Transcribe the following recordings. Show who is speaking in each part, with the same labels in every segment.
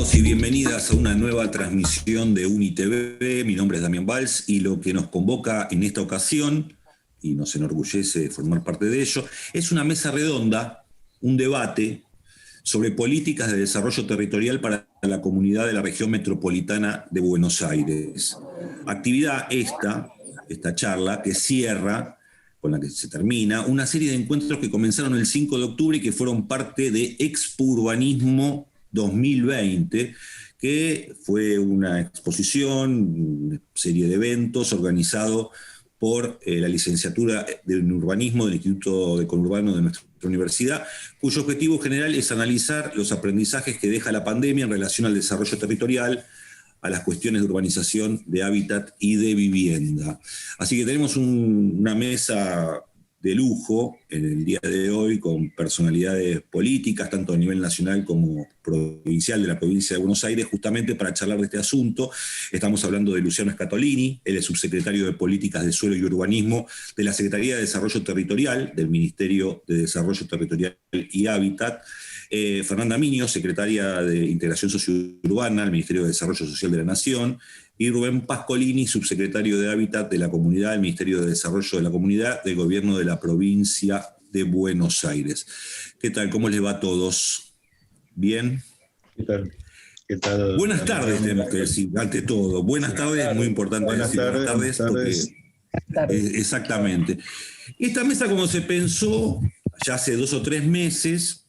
Speaker 1: Bienvenidos y bienvenidas a una nueva transmisión de UniTV. Mi nombre es Damián Valls y lo que nos convoca en esta ocasión, y nos enorgullece formar parte de ello, es una mesa redonda, un debate sobre políticas de desarrollo territorial para la comunidad de la región metropolitana de Buenos Aires. Actividad esta charla, que cierra, con la que se termina, una serie de encuentros que comenzaron el 5 de octubre y que fueron parte de Expo Urbanismo 2020, que fue una exposición, una serie de eventos organizado por la licenciatura de urbanismo del Instituto de Conurbano de nuestra universidad, cuyo objetivo general es analizar los aprendizajes que deja la pandemia en relación al desarrollo territorial, a las cuestiones de urbanización, de hábitat y de vivienda. Así que tenemos una mesa de lujo en el día de hoy con personalidades políticas, tanto a nivel nacional como provincial de la provincia de Buenos Aires, justamente para charlar de este asunto. Estamos hablando de Luciano Scatolini, él es subsecretario de Políticas de Suelo y Urbanismo de la Secretaría de Desarrollo Territorial del Ministerio de Desarrollo Territorial y Hábitat. Fernanda Miño, secretaria de Integración Sociourbana del Ministerio de Desarrollo Social de la Nación, y Rubén Pascolini, subsecretario de Hábitat de la Comunidad del Ministerio de Desarrollo de la Comunidad del Gobierno de la Provincia de Buenos Aires. ¿Qué tal? ¿Cómo les va a todos? ¿Bien?
Speaker 2: ¿Qué tal? ¿Qué tal?
Speaker 1: Buenas tardes, tenemos que decir, ante todo. Buenas tardes, es muy importante decir buenas tardes, porque exactamente. Esta mesa, como se pensó ya hace 2 o 3 meses,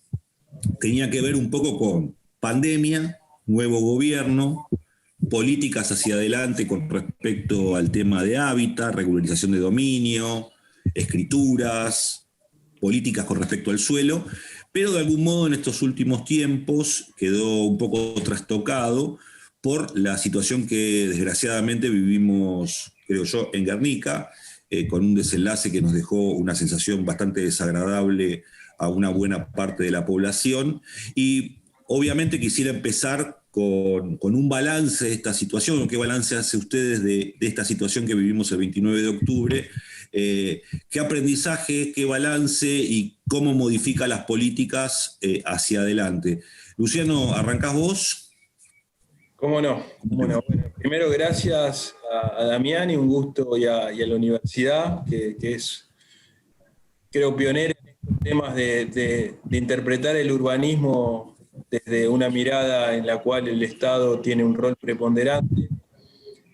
Speaker 1: tenía que ver un poco con pandemia, nuevo gobierno, políticas hacia adelante con respecto al tema de hábitat, regularización de dominio, escrituras, políticas con respecto al suelo, pero de algún modo en estos últimos tiempos quedó un poco trastocado por la situación que desgraciadamente vivimos, creo yo, en Guernica, con un desenlace que nos dejó una sensación bastante desagradable a una buena parte de la población. Y obviamente quisiera empezar con un balance de esta situación. ¿Qué balance hace ustedes de esta situación que vivimos el 29 de octubre? ¿Qué aprendizaje, qué balance y cómo modifica las políticas hacia adelante? Luciano, ¿arrancás vos?
Speaker 3: ¿Cómo no? Bueno, primero gracias a Damián y un gusto y a la universidad, que es, creo, pionera en estos temas de interpretar el urbanismo desde una mirada en la cual el Estado tiene un rol preponderante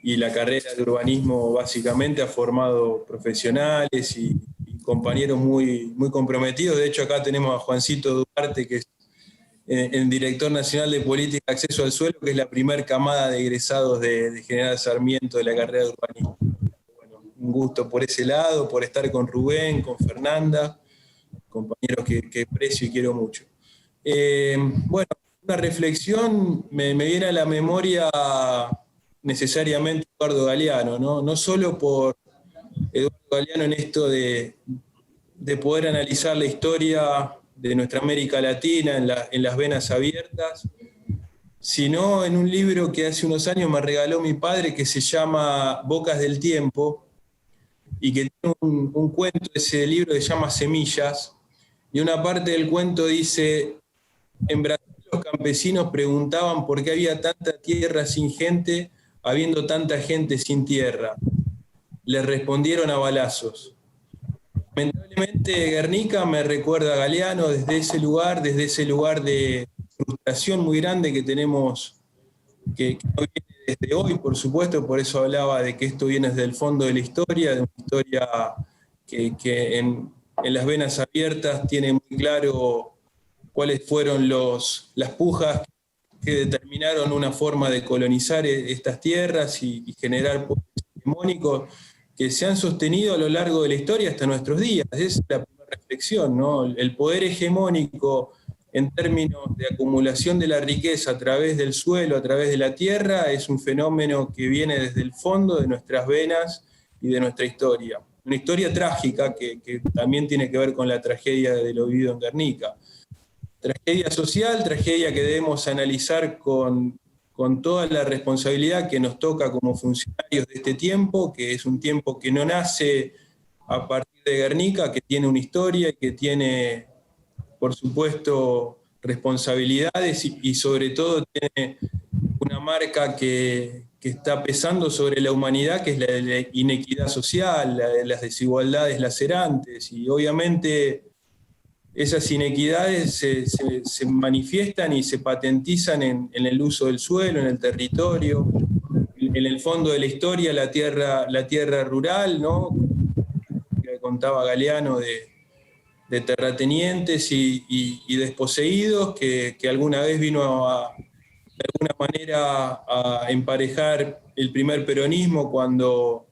Speaker 3: y la carrera de urbanismo básicamente ha formado profesionales y compañeros muy, muy comprometidos. De hecho, acá tenemos a Juancito Duarte, que es el director nacional de Política de Acceso al Suelo, que es la primera camada de egresados de General Sarmiento de la carrera de urbanismo. Bueno, un gusto por ese lado, por estar con Rubén, con Fernanda, compañeros que aprecio y quiero mucho. Bueno, una reflexión me viene a la memoria necesariamente Eduardo Galeano, no solo por Eduardo Galeano en esto de poder analizar la historia de nuestra América Latina en las venas abiertas, sino en un libro que hace unos años me regaló mi padre que se llama Bocas del Tiempo y que tiene un cuento, ese libro se llama Semillas, y una parte del cuento dice: en Brasil los campesinos preguntaban por qué había tanta tierra sin gente, habiendo tanta gente sin tierra. Les respondieron a balazos. Lamentablemente Guernica me recuerda a Galeano desde ese lugar de frustración muy grande que tenemos, que no viene desde hoy, por supuesto, por eso hablaba de que esto viene desde el fondo de la historia, de una historia que en las venas abiertas tiene muy claro cuáles fueron las pujas que determinaron una forma de colonizar estas tierras y generar pueblos hegemónicos que se han sostenido a lo largo de la historia hasta nuestros días. Esa es la primera reflexión, ¿no? El poder hegemónico en términos de acumulación de la riqueza a través del suelo, a través de la tierra, es un fenómeno que viene desde el fondo de nuestras venas y de nuestra historia. Una historia trágica que también tiene que ver con la tragedia de lo vivido en Guernica. Tragedia social, tragedia que debemos analizar con toda la responsabilidad que nos toca como funcionarios de este tiempo, que es un tiempo que no nace a partir de Guernica, que tiene una historia y que tiene, por supuesto, responsabilidades y sobre todo tiene una marca que está pesando sobre la humanidad, que es la de la inequidad social, la de las desigualdades lacerantes, y obviamente esas inequidades se manifiestan y se patentizan en el uso del suelo, en el territorio, en el fondo de la historia, la tierra rural, ¿no? Que contaba Galeano de terratenientes y desposeídos que alguna vez vino de alguna manera a emparejar el primer peronismo cuando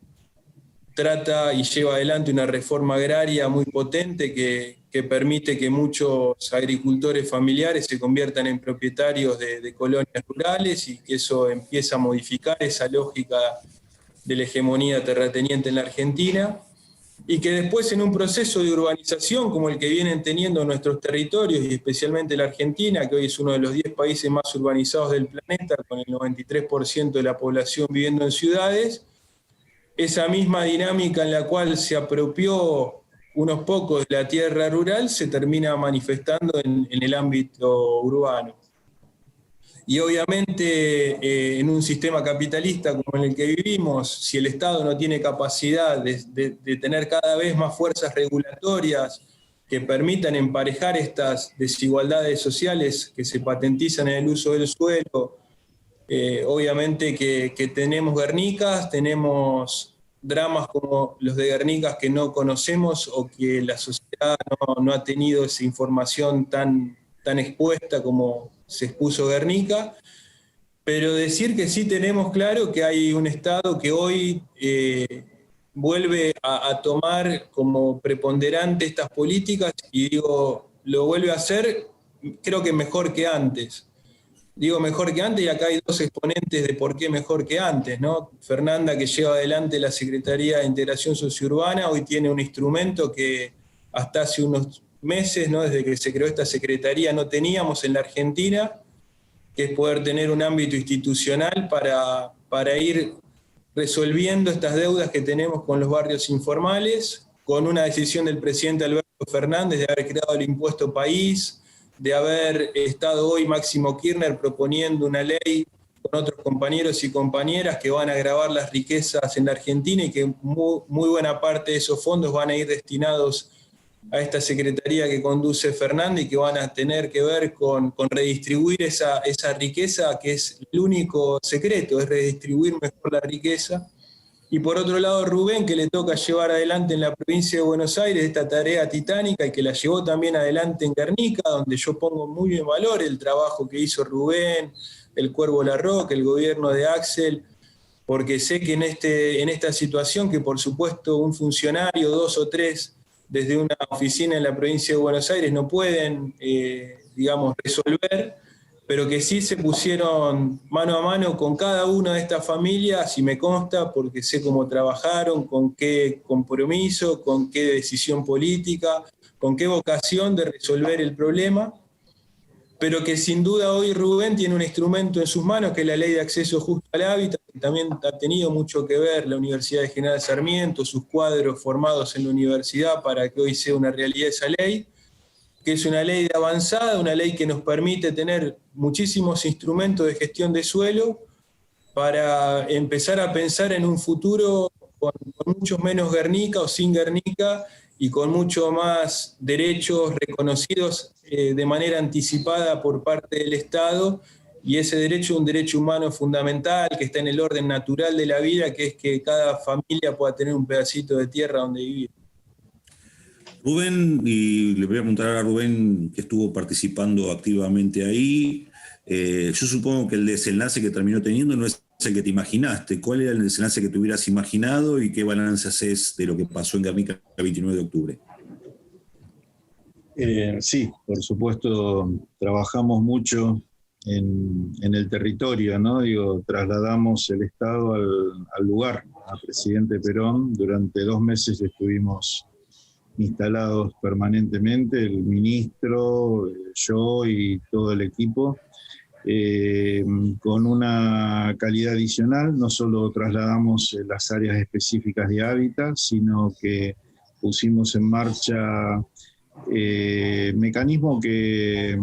Speaker 3: trata y lleva adelante una reforma agraria muy potente que permite que muchos agricultores familiares se conviertan en propietarios de colonias rurales y que eso empieza a modificar esa lógica de la hegemonía terrateniente en la Argentina, y que después en un proceso de urbanización como el que vienen teniendo nuestros territorios y especialmente la Argentina, que hoy es uno de los 10 países más urbanizados del planeta, con el 93% de la población viviendo en ciudades, esa misma dinámica en la cual se apropió unos pocos de la tierra rural se termina manifestando en el ámbito urbano. Y obviamente en un sistema capitalista como en el que vivimos, si el Estado no tiene capacidad de tener cada vez más fuerzas regulatorias que permitan emparejar estas desigualdades sociales que se patentizan en el uso del suelo, obviamente que tenemos Guernicas, tenemos dramas como los de Guernicas que no conocemos o que la sociedad no ha tenido esa información tan expuesta como se expuso Guernica, pero decir que sí tenemos claro que hay un Estado que hoy vuelve a tomar como preponderante estas políticas y digo, lo vuelve a hacer creo que mejor que antes. Digo mejor que antes y acá hay dos exponentes de por qué mejor que antes, ¿no? Fernanda, que lleva adelante la Secretaría de Integración Sociourbana, hoy tiene un instrumento que hasta hace unos meses, ¿no? Desde que se creó esta Secretaría, no teníamos en la Argentina, que es poder tener un ámbito institucional para ir resolviendo estas deudas que tenemos con los barrios informales, con una decisión del presidente Alberto Fernández de haber creado el impuesto país, de haber estado hoy Máximo Kirchner proponiendo una ley con otros compañeros y compañeras que van a agravar las riquezas en la Argentina y que muy buena parte de esos fondos van a ir destinados a esta secretaría que conduce Fernández y que van a tener que ver con redistribuir esa riqueza, que es el único secreto, es redistribuir mejor la riqueza. Y por otro lado Rubén, que le toca llevar adelante en la provincia de Buenos Aires esta tarea titánica y que la llevó también adelante en Guernica, donde yo pongo muy en valor el trabajo que hizo Rubén, el Cuervo Larroque, el gobierno de Axel, porque sé que en esta situación que por supuesto un funcionario, 2 o 3, desde una oficina en la provincia de Buenos Aires no pueden, resolver, pero que sí se pusieron mano a mano con cada una de estas familias, y me consta porque sé cómo trabajaron, con qué compromiso, con qué decisión política, con qué vocación de resolver el problema, pero que sin duda hoy Rubén tiene un instrumento en sus manos, que es la Ley de Acceso Justo al Hábitat, que también ha tenido mucho que ver la Universidad de General Sarmiento, sus cuadros formados en la universidad para que hoy sea una realidad esa ley, que es una ley de avanzada, una ley que nos permite tener muchísimos instrumentos de gestión de suelo para empezar a pensar en un futuro con muchos menos Guernica o sin Guernica y con mucho más derechos reconocidos de manera anticipada por parte del Estado, y ese derecho es un derecho humano fundamental que está en el orden natural de la vida, que es que cada familia pueda tener un pedacito de tierra donde vivir.
Speaker 1: Rubén, y le voy a preguntar a Rubén, que estuvo participando activamente ahí, yo supongo que el desenlace que terminó teniendo no es el que te imaginaste. ¿Cuál era el desenlace que te hubieras imaginado y qué balance haces de lo que pasó en Guernica el 29 de octubre?
Speaker 2: Sí, por supuesto, trabajamos mucho en el territorio, ¿no? Trasladamos el Estado al lugar, a Presidente Perón. Durante 2 meses estuvimos instalados permanentemente, el ministro, yo y todo el equipo, con una calidad adicional. No solo trasladamos las áreas específicas de hábitat, sino que pusimos en marcha mecanismos que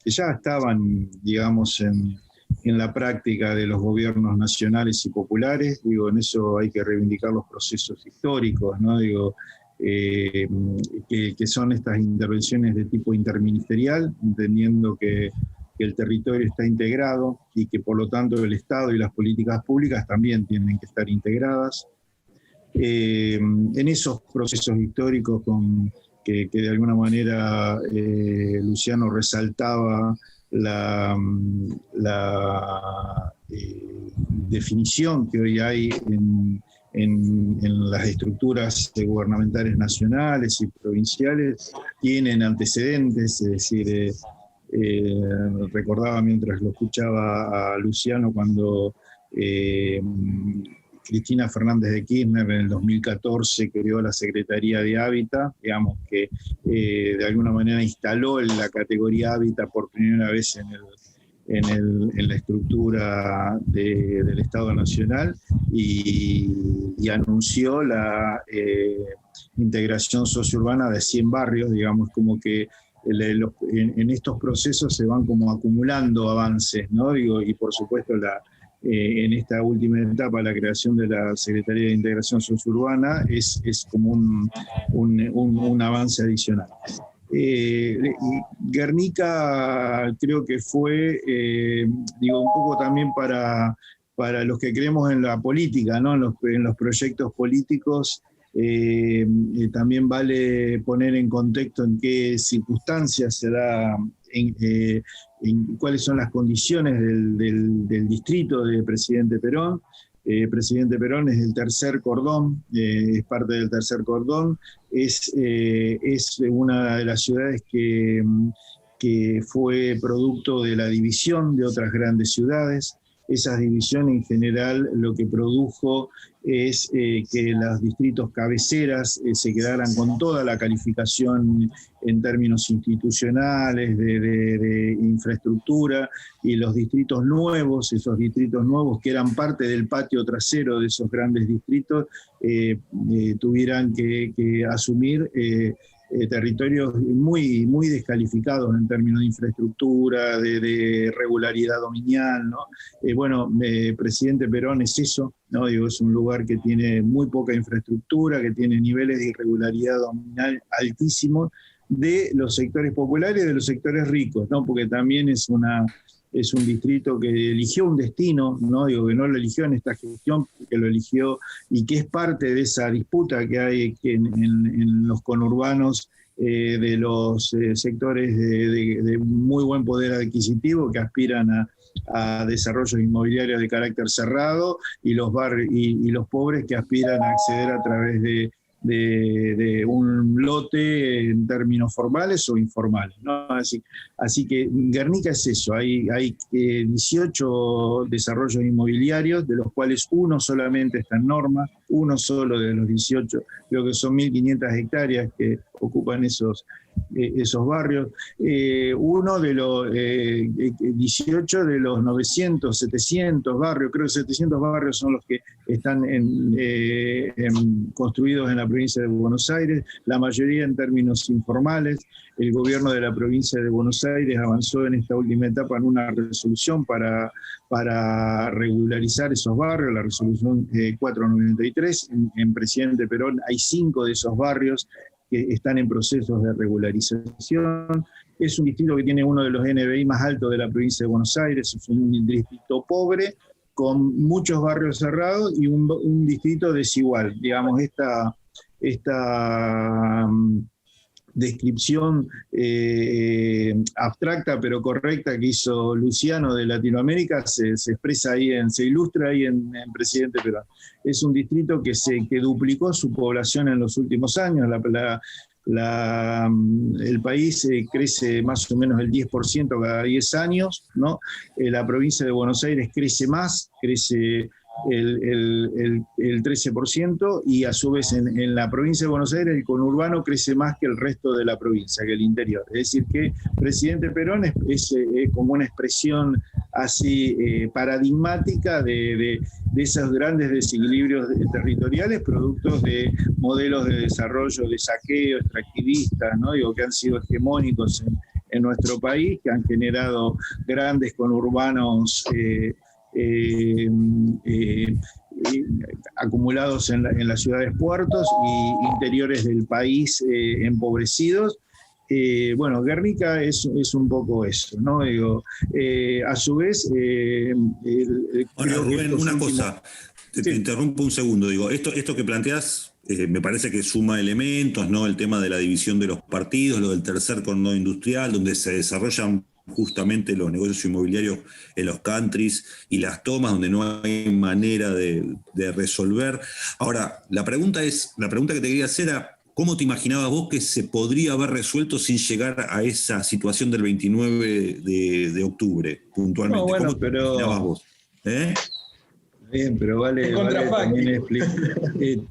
Speaker 2: ya estaban, digamos, en la práctica de los gobiernos nacionales y populares. Digo, en eso hay que reivindicar los procesos históricos, ¿no? Digo, que son estas intervenciones de tipo interministerial, entendiendo que el territorio está integrado y que por lo tanto el Estado y las políticas públicas también tienen que estar integradas. En esos procesos históricos que de alguna manera Luciano resaltaba la definición que hoy hay en las estructuras gubernamentales nacionales y provinciales, tienen antecedentes, es decir, recordaba mientras lo escuchaba a Luciano cuando Cristina Fernández de Kirchner en el 2014 creó la Secretaría de Hábitat, digamos que de alguna manera instaló la categoría Hábitat por primera vez en la estructura del Estado Nacional y anunció la integración sociourbana de 100 barrios, digamos, como que en estos procesos se van como acumulando avances, ¿no? Digo, y por supuesto en esta última etapa la creación de la Secretaría de Integración Sociourbana es como un avance adicional. Guernica creo que fue, digo, un poco también para los que creemos en la política, ¿no? En los proyectos políticos. También vale poner en contexto en qué circunstancias se da, en cuáles son las condiciones del distrito de Presidente Perón. Presidente Perón es el tercer cordón, es parte del tercer cordón, es una de las ciudades que fue producto de la división de otras grandes ciudades. Esa división en general lo que produjo es que los distritos cabeceras se quedaran con toda la calificación en términos institucionales, de infraestructura, y los distritos nuevos, esos distritos nuevos que eran parte del patio trasero de esos grandes distritos, tuvieran que asumir territorios muy, muy descalificados en términos de infraestructura, de regularidad dominial, ¿no? Presidente Perón es eso, ¿no? Digo, es un lugar que tiene muy poca infraestructura, que tiene niveles de irregularidad dominal altísimos de los sectores populares y de los sectores ricos, ¿no? Porque también es un distrito que eligió un destino, ¿no? Digo, que no lo eligió en esta gestión, que lo eligió y que es parte de esa disputa que hay en los conurbanos de los sectores de muy buen poder adquisitivo que aspiran a desarrollos inmobiliarios de carácter cerrado, y los barrios y los pobres que aspiran a acceder a través de un lote en términos formales o informales, ¿no? Así que Guernica es eso, hay 18 desarrollos inmobiliarios, de los cuales uno solamente está en norma, uno solo de los 18, creo que son 1.500 hectáreas que ocupan esos barrios. Uno de los 18 de los 900, 700 barrios, creo que 700 barrios son los que están construidos en la provincia de Buenos Aires, la mayoría en términos informales. El gobierno de la provincia de Buenos Aires avanzó en esta última etapa en una resolución para regularizar esos barrios, la resolución 493. En Presidente Perón hay 5 de esos barrios que están en procesos de regularización. Es un distrito que tiene uno de los NBI más altos de la provincia de Buenos Aires, es un distrito pobre, con muchos barrios cerrados y un distrito desigual. Digamos, esta descripción abstracta pero correcta que hizo Luciano de Latinoamérica se expresa ahí, se ilustra ahí en Presidente Perón. Es un distrito que duplicó su población en los últimos años. El país crece más o menos el 10% cada 10 años, ¿no? La provincia de Buenos Aires crece más, crece el 13%, y a su vez en la provincia de Buenos Aires el conurbano crece más que el resto de la provincia, que el interior. Es decir, que Presidente Perón es como una expresión así paradigmática de esos grandes desequilibrios territoriales, productos de modelos de desarrollo de saqueo extractivista, ¿no? Digo, que han sido hegemónicos en nuestro país, que han generado grandes conurbanos acumulados en las ciudades puertos y interiores del país empobrecidos. Bueno, Guernica es un poco eso, ¿no? Digo, a su vez...
Speaker 1: Ahora, Rubén, una cosa,
Speaker 2: Sí.
Speaker 1: te interrumpo un segundo. Digo, esto que planteás me parece que suma elementos, ¿no? El tema de la división de los partidos, lo del tercer cordón industrial, donde se desarrollan justamente los negocios inmobiliarios en los countries y las tomas, donde no hay manera de resolver. Ahora, la pregunta que te quería hacer era, ¿cómo te imaginabas vos que se podría haber resuelto sin llegar a esa situación del 29 de octubre, puntualmente?
Speaker 2: No, bueno,
Speaker 1: ¿Cómo te imaginabas vos?
Speaker 2: Bien, pero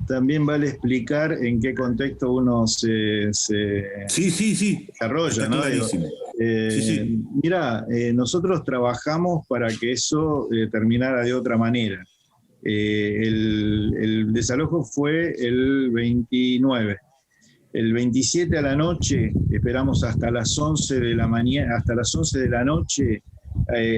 Speaker 2: también vale explicar en qué contexto uno se desarrolla,
Speaker 1: está
Speaker 2: ¿no?
Speaker 1: clarísimo. Sí.
Speaker 2: Mirá, nosotros trabajamos para que eso terminara de otra manera. El desalojo fue el 29. El 27 a la noche, esperamos hasta las 11 de la mañana, hasta las 11 de la noche,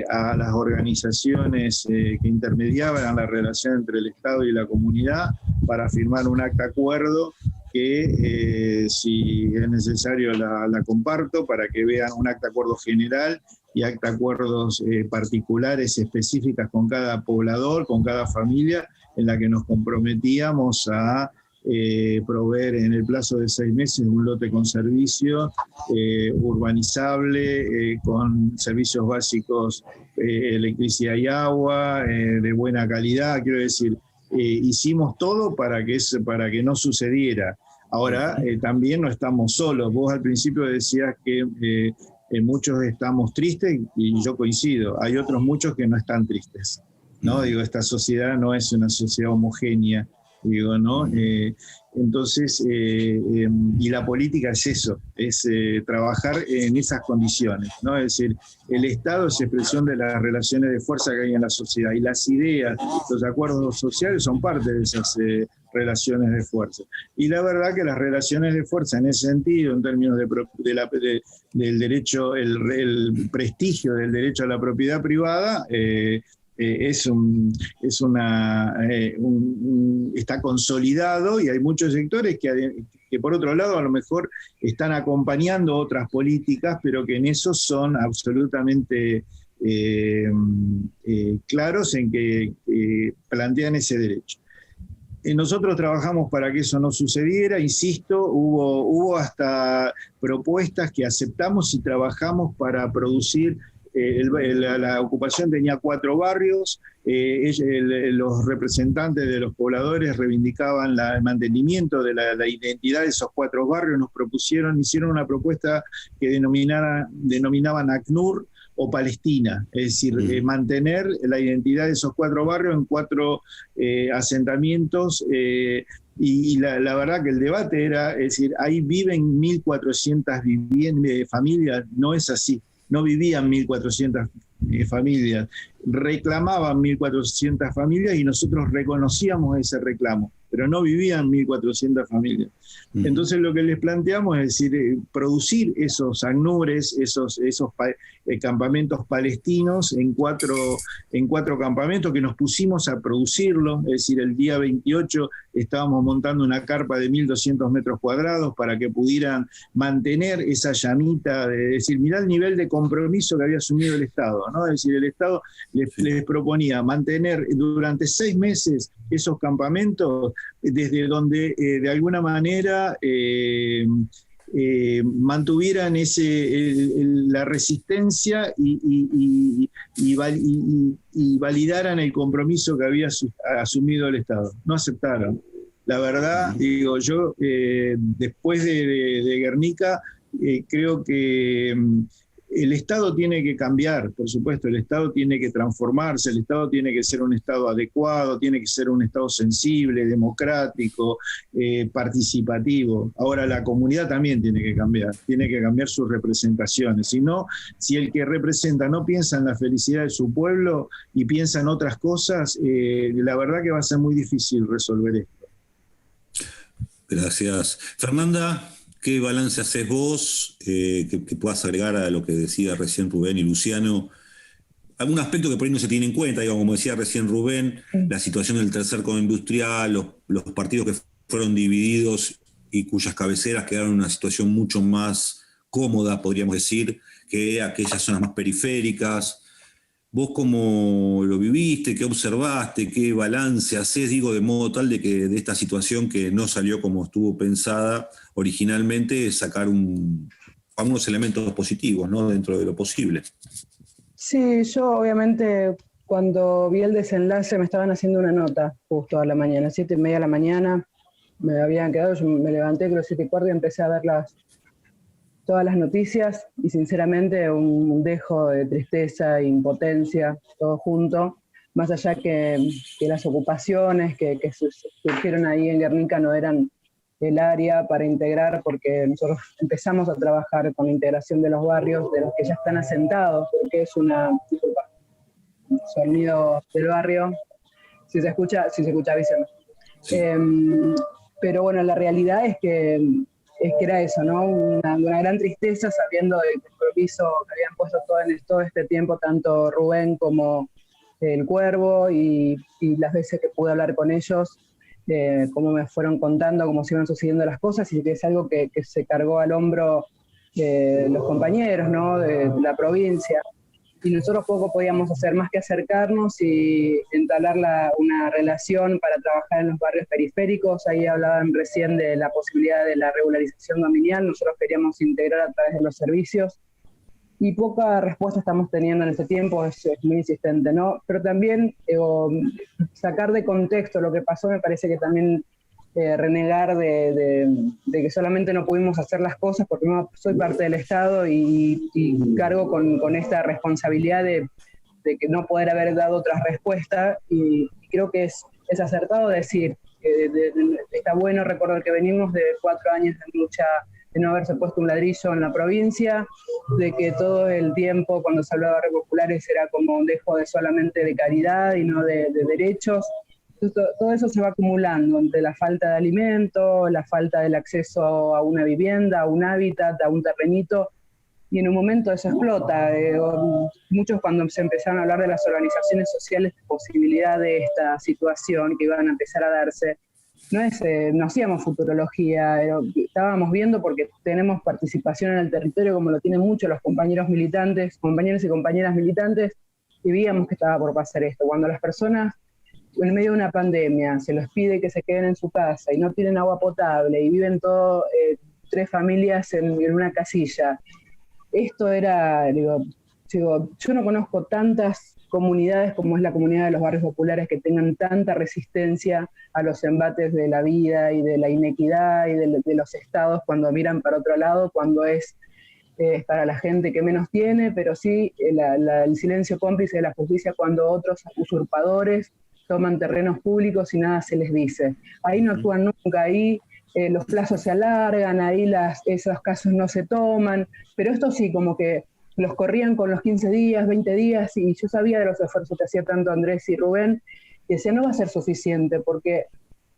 Speaker 2: a las organizaciones que intermediaban la relación entre el Estado y la comunidad para firmar un acta acuerdo que, si es necesario, la comparto para que vean un acta acuerdo general y acta acuerdos particulares específicas con cada poblador, con cada familia, en la que nos comprometíamos a proveer en el plazo de 6 meses un lote con servicio urbanizable, con servicios básicos, electricidad y agua, de buena calidad. Quiero decir, hicimos todo para que no sucediera. Ahora, también no estamos solos. Vos al principio decías que muchos estamos tristes, y yo coincido. Hay otros muchos que no están tristes, ¿no? Digo, esta sociedad no es una sociedad homogénea. Digo, ¿no? Entonces, y la política es eso, es trabajar en esas condiciones, ¿no? Es decir, el Estado es expresión de las relaciones de fuerza que hay en la sociedad, y las ideas, los acuerdos sociales son parte de esas relaciones de fuerza. Y la verdad que las relaciones de fuerza en ese sentido, en términos del derecho, el prestigio del derecho a la propiedad privada, está consolidado, y hay muchos sectores que por otro lado a lo mejor están acompañando otras políticas, pero que en eso son absolutamente claros en que plantean ese derecho. Nosotros trabajamos para que eso no sucediera, insisto, hubo hasta propuestas que aceptamos y trabajamos para producir. La ocupación tenía 4 barrios, los representantes de los pobladores reivindicaban el mantenimiento de la identidad de esos 4 barrios, hicieron una propuesta que denominaban ACNUR o Palestina, es decir, mantener la identidad de esos 4 barrios en 4 asentamientos. Y la verdad que el debate era, es decir, ahí viven 1.400 familias, no es así. No vivían 1.400 familias, reclamaban 1.400 familias y nosotros reconocíamos ese reclamo, pero no vivían 1.400 familias. Entonces lo que les planteamos es decir, producir esos ACNURes, esos campamentos palestinos en cuatro campamentos que nos pusimos a producirlo, es decir, el día 28 estábamos montando una carpa de 1.200 metros cuadrados para que pudieran mantener esa llamita, de decir, mirá el nivel de compromiso que había asumido el Estado, ¿no? Es decir, el Estado les proponía mantener durante 6 meses esos campamentos, desde donde de alguna manera mantuvieran la resistencia y validaran el compromiso que había asumido el Estado. No aceptaron. La verdad, digo yo, después de Guernica, creo que el Estado tiene que cambiar, por supuesto, el Estado tiene que transformarse, el Estado tiene que ser un Estado adecuado, tiene que ser un Estado sensible, democrático, participativo. Ahora la comunidad también tiene que cambiar sus representaciones. Si el que representa no piensa en la felicidad de su pueblo y piensa en otras cosas, la verdad que va a ser muy difícil resolver esto.
Speaker 1: Gracias. Fernanda, ¿Qué balance haces vos que puedas agregar a lo que decía recién Rubén y Luciano? Algún aspecto que por ahí no se tiene en cuenta, digamos, como decía recién Rubén, la situación del tercer cono industrial, los partidos que fueron divididos y cuyas cabeceras quedaron en una situación mucho más cómoda, podríamos decir, que aquellas zonas más periféricas. ¿Vos cómo lo viviste? ¿Qué observaste? ¿Qué balance hacés? Digo, de modo tal de que de esta situación que no salió como estuvo pensada originalmente, sacar algunos elementos positivos, ¿no? Dentro de lo posible.
Speaker 4: Sí, yo obviamente cuando vi el desenlace me estaban haciendo una nota justo a la mañana, 7:30 de la mañana, me habían quedado, yo me levanté creo 7:15 y empecé a ver todas las noticias y sinceramente un dejo de tristeza e impotencia, todo junto, más allá que las ocupaciones que surgieron ahí en Guernica no eran el área para integrar, porque nosotros empezamos a trabajar con la integración de los barrios, de los que ya están asentados, porque es un sonido del barrio, si se escucha avísame.
Speaker 1: Sí.
Speaker 4: Pero bueno, la realidad es que era eso, ¿no? Una gran tristeza sabiendo del compromiso que habían puesto todo este tiempo, tanto Rubén como el Cuervo, y las veces que pude hablar con ellos, cómo me fueron contando cómo se iban sucediendo las cosas, y que es algo que se cargó al hombro los compañeros, ¿no? de la provincia. Y nosotros poco podíamos hacer más que acercarnos y entablar una relación para trabajar en los barrios periféricos. Ahí hablaban recién de la posibilidad de la regularización dominial. Nosotros queríamos integrar a través de los servicios. Y poca respuesta estamos teniendo en este tiempo, es muy insistente, ¿no? Pero también sacar de contexto lo que pasó me parece que también renegar de que solamente no pudimos hacer las cosas porque no soy parte del Estado y cargo con esta responsabilidad de que no poder haber dado otra respuesta, y creo que es acertado decir que está bueno recordar que venimos de 4 años de lucha de no haberse puesto un ladrillo en la provincia, de que todo el tiempo cuando se hablaba de barrios populares era como un dejo solamente de caridad y no de derechos. Todo eso se va acumulando entre la falta de alimento, la falta del acceso a una vivienda, a un hábitat, a un terrenito, y en un momento eso explota. Muchos cuando se empezaron a hablar de las organizaciones sociales, de posibilidad de esta situación que iban a empezar a darse, no hacíamos futurología, estábamos viendo porque tenemos participación en el territorio como lo tienen muchos los compañeros y compañeras militantes, y veíamos que estaba por pasar esto. Cuando las personas en medio de una pandemia se les pide que se queden en su casa y no tienen agua potable y viven 3 familias en una casilla. Esto era, yo no conozco tantas comunidades como es la comunidad de los barrios populares que tengan tanta resistencia a los embates de la vida y de la inequidad y de los estados cuando miran para otro lado, cuando es para la gente que menos tiene, pero sí el silencio cómplice de la justicia cuando otros usurpadores toman terrenos públicos y nada se les dice. Ahí no actúan nunca, ahí los plazos se alargan, ahí esos casos no se toman, pero esto sí, como que los corrían con los 15 días, 20 días, y yo sabía de los esfuerzos que hacía tanto Andrés y Rubén, y decía, no va a ser suficiente, porque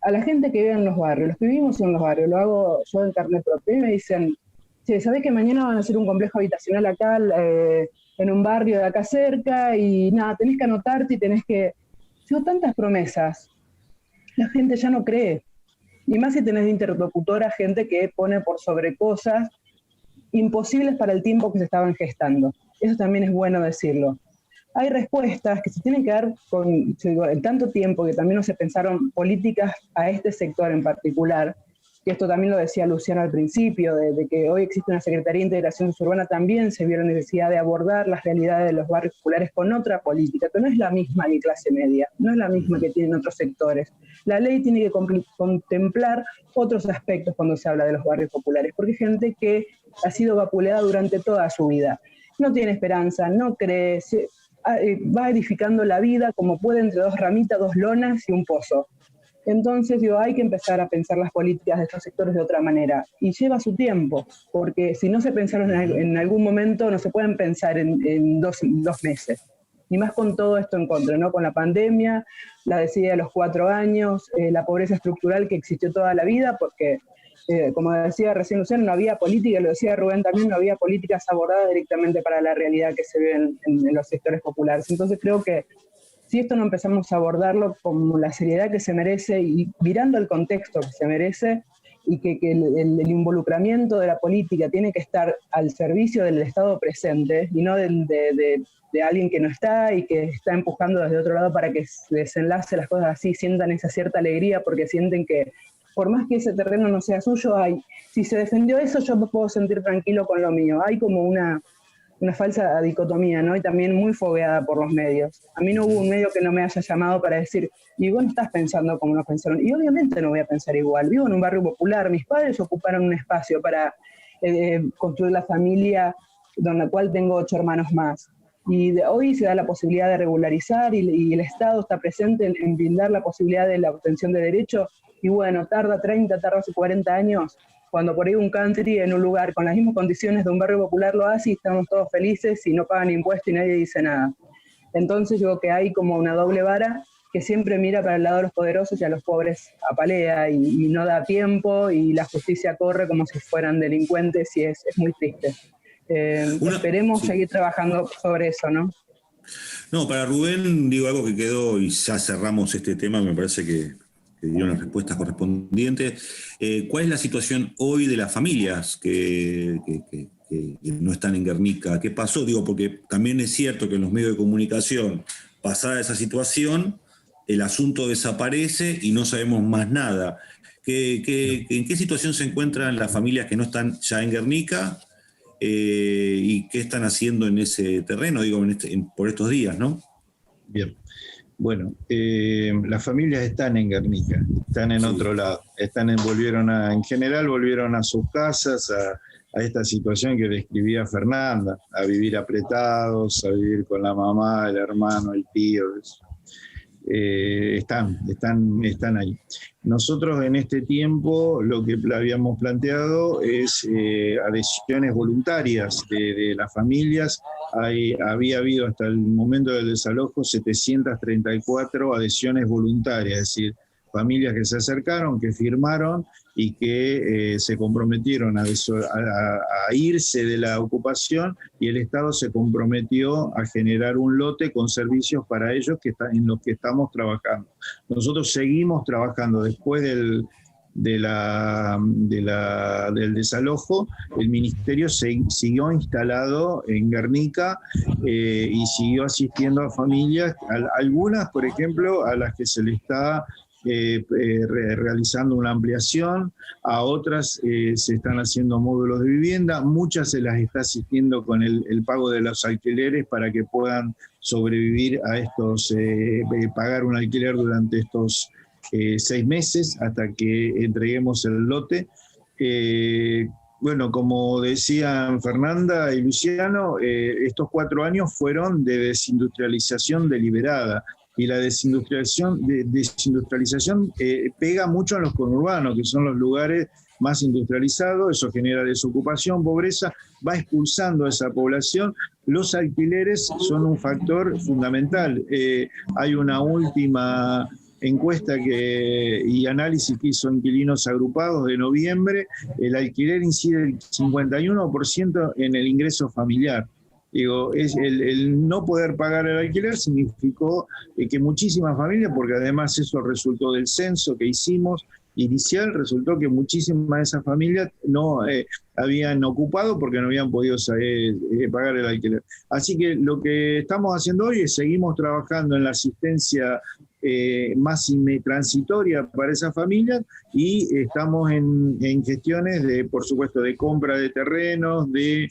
Speaker 4: a la gente que vive en los barrios, los que vivimos en los barrios, lo hago yo en carne propia, y me dicen, che, ¿sabés que mañana van a hacer un complejo habitacional acá, en un barrio de acá cerca, y nada, tenés que anotarte y tenés que... Digo, tantas promesas, la gente ya no cree. Y más si tenés de interlocutora gente que pone por sobre cosas imposibles para el tiempo que se estaban gestando. Eso también es bueno decirlo. Hay respuestas que se tienen que dar en tanto tiempo que también no se pensaron políticas a este sector en particular, y esto también lo decía Luciano al principio, de que hoy existe una Secretaría de Integración Urbana, también se vio la necesidad de abordar las realidades de los barrios populares con otra política, que no es la misma que clase media, no es la misma que tienen otros sectores. La ley tiene que contemplar otros aspectos cuando se habla de los barrios populares, porque hay gente que ha sido vapuleada durante toda su vida, no tiene esperanza, no cree, va edificando la vida como puede entre 2 ramitas, 2 lonas y un pozo. Entonces, hay que empezar a pensar las políticas de estos sectores de otra manera. Y lleva su tiempo, porque si no se pensaron en algún momento, no se pueden pensar en dos meses. Ni más con todo esto en contra, ¿no? Con la pandemia, la desidia de los 4 años, la pobreza estructural que existió toda la vida, porque como decía recién Luciano, no había política, lo decía Rubén también, no había políticas abordadas directamente para la realidad que se ve en los sectores populares. Entonces creo que si esto no empezamos a abordarlo con la seriedad que se merece y mirando el contexto que se merece, y que el involucramiento de la política tiene que estar al servicio del Estado presente y no de alguien que no está y que está empujando desde otro lado para que se desenlace las cosas así, sientan esa cierta alegría porque sienten que por más que ese terreno no sea suyo, si se defendió eso, yo me puedo sentir tranquilo con lo mío. Hay como una falsa dicotomía, ¿no? Y también muy fogueada por los medios. A mí no hubo un medio que no me haya llamado para decir, y vos no estás pensando como nos pensaron. Y obviamente no voy a pensar igual. Vivo en un barrio popular, mis padres ocuparon un espacio para construir la familia, con la cual tengo 8 hermanos más. Y hoy se da la posibilidad de regularizar y el Estado está presente en brindar la posibilidad de la obtención de derechos. Y bueno, tarda 30, tarda 40 años, cuando por ahí un country en un lugar con las mismas condiciones de un barrio popular lo hace y estamos todos felices y no pagan impuestos y nadie dice nada. Entonces yo creo que hay como una doble vara que siempre mira para el lado de los poderosos y a los pobres apalea y no da tiempo y la justicia corre como si fueran delincuentes y es muy triste. Esperemos seguir trabajando sobre eso, ¿no?
Speaker 1: No, para Rubén digo algo que quedó y ya cerramos este tema, me parece que dieron las respuestas correspondientes. ¿Cuál es la situación hoy de las familias que no están en Guernica? ¿Qué pasó? Digo, porque también es cierto que en los medios de comunicación, pasada esa situación, el asunto desaparece y no sabemos más nada. ¿En qué situación se encuentran las familias que no están ya en Guernica? ¿Y qué están haciendo en ese terreno, digo, por estos días, ¿no?
Speaker 2: Bien. Bueno, las familias están en Guernica, están en otro lado, en general volvieron a sus casas, a esta situación que describía Fernanda, a vivir apretados, a vivir con la mamá, el hermano, el tío. Están ahí. Nosotros en este tiempo lo que habíamos planteado es adhesiones voluntarias de las familias. Había habido hasta el momento del desalojo 734 adhesiones voluntarias, es decir, familias que se acercaron, que firmaron y que se comprometieron a irse de la ocupación, y el Estado se comprometió a generar un lote con servicios para ellos en los que estamos trabajando. Nosotros seguimos trabajando después del desalojo. El ministerio siguió instalado en Guernica y siguió asistiendo a familias, algunas, por ejemplo, a las que se le está realizando una ampliación, a otras se están haciendo módulos de vivienda, muchas se las está asistiendo con el pago de los alquileres para que puedan sobrevivir a estos, pagar un alquiler durante estos 6 meses hasta que entreguemos el lote. Bueno, como decían Fernanda y Luciano, estos 4 años fueron de desindustrialización deliberada. Y la desindustrialización pega mucho en los conurbanos, que son los lugares más industrializados. Eso genera desocupación, pobreza, va expulsando a esa población. Los alquileres son un factor fundamental. Hay una última encuesta y análisis que hizo Inquilinos Agrupados de noviembre. El alquiler incide el 51% en el ingreso familiar. Digo, el no poder pagar el alquiler significó que muchísimas familias, porque además eso resultó del censo que hicimos inicial, resultó que muchísimas de esas familias no habían ocupado porque no habían podido pagar el alquiler. Así que lo que estamos haciendo hoy es seguimos trabajando en la asistencia más transitoria para esas familias, y estamos en gestiones por supuesto, de compra de terrenos, de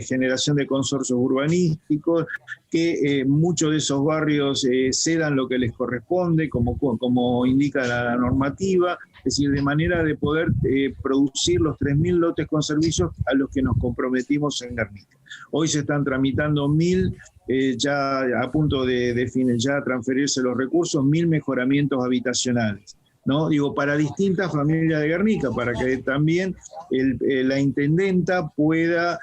Speaker 2: generación de consorcios urbanísticos, que muchos de esos barrios cedan lo que les corresponde, como indica la normativa, es decir, de manera de poder producir los 3.000 lotes con servicios a los que nos comprometimos en Guernica. Hoy se están tramitando 1.000, ya a punto de ya transferirse los recursos, 1.000 mejoramientos habitacionales. ¿no? Digo, para distintas familias de Guernica, para que también la intendenta pueda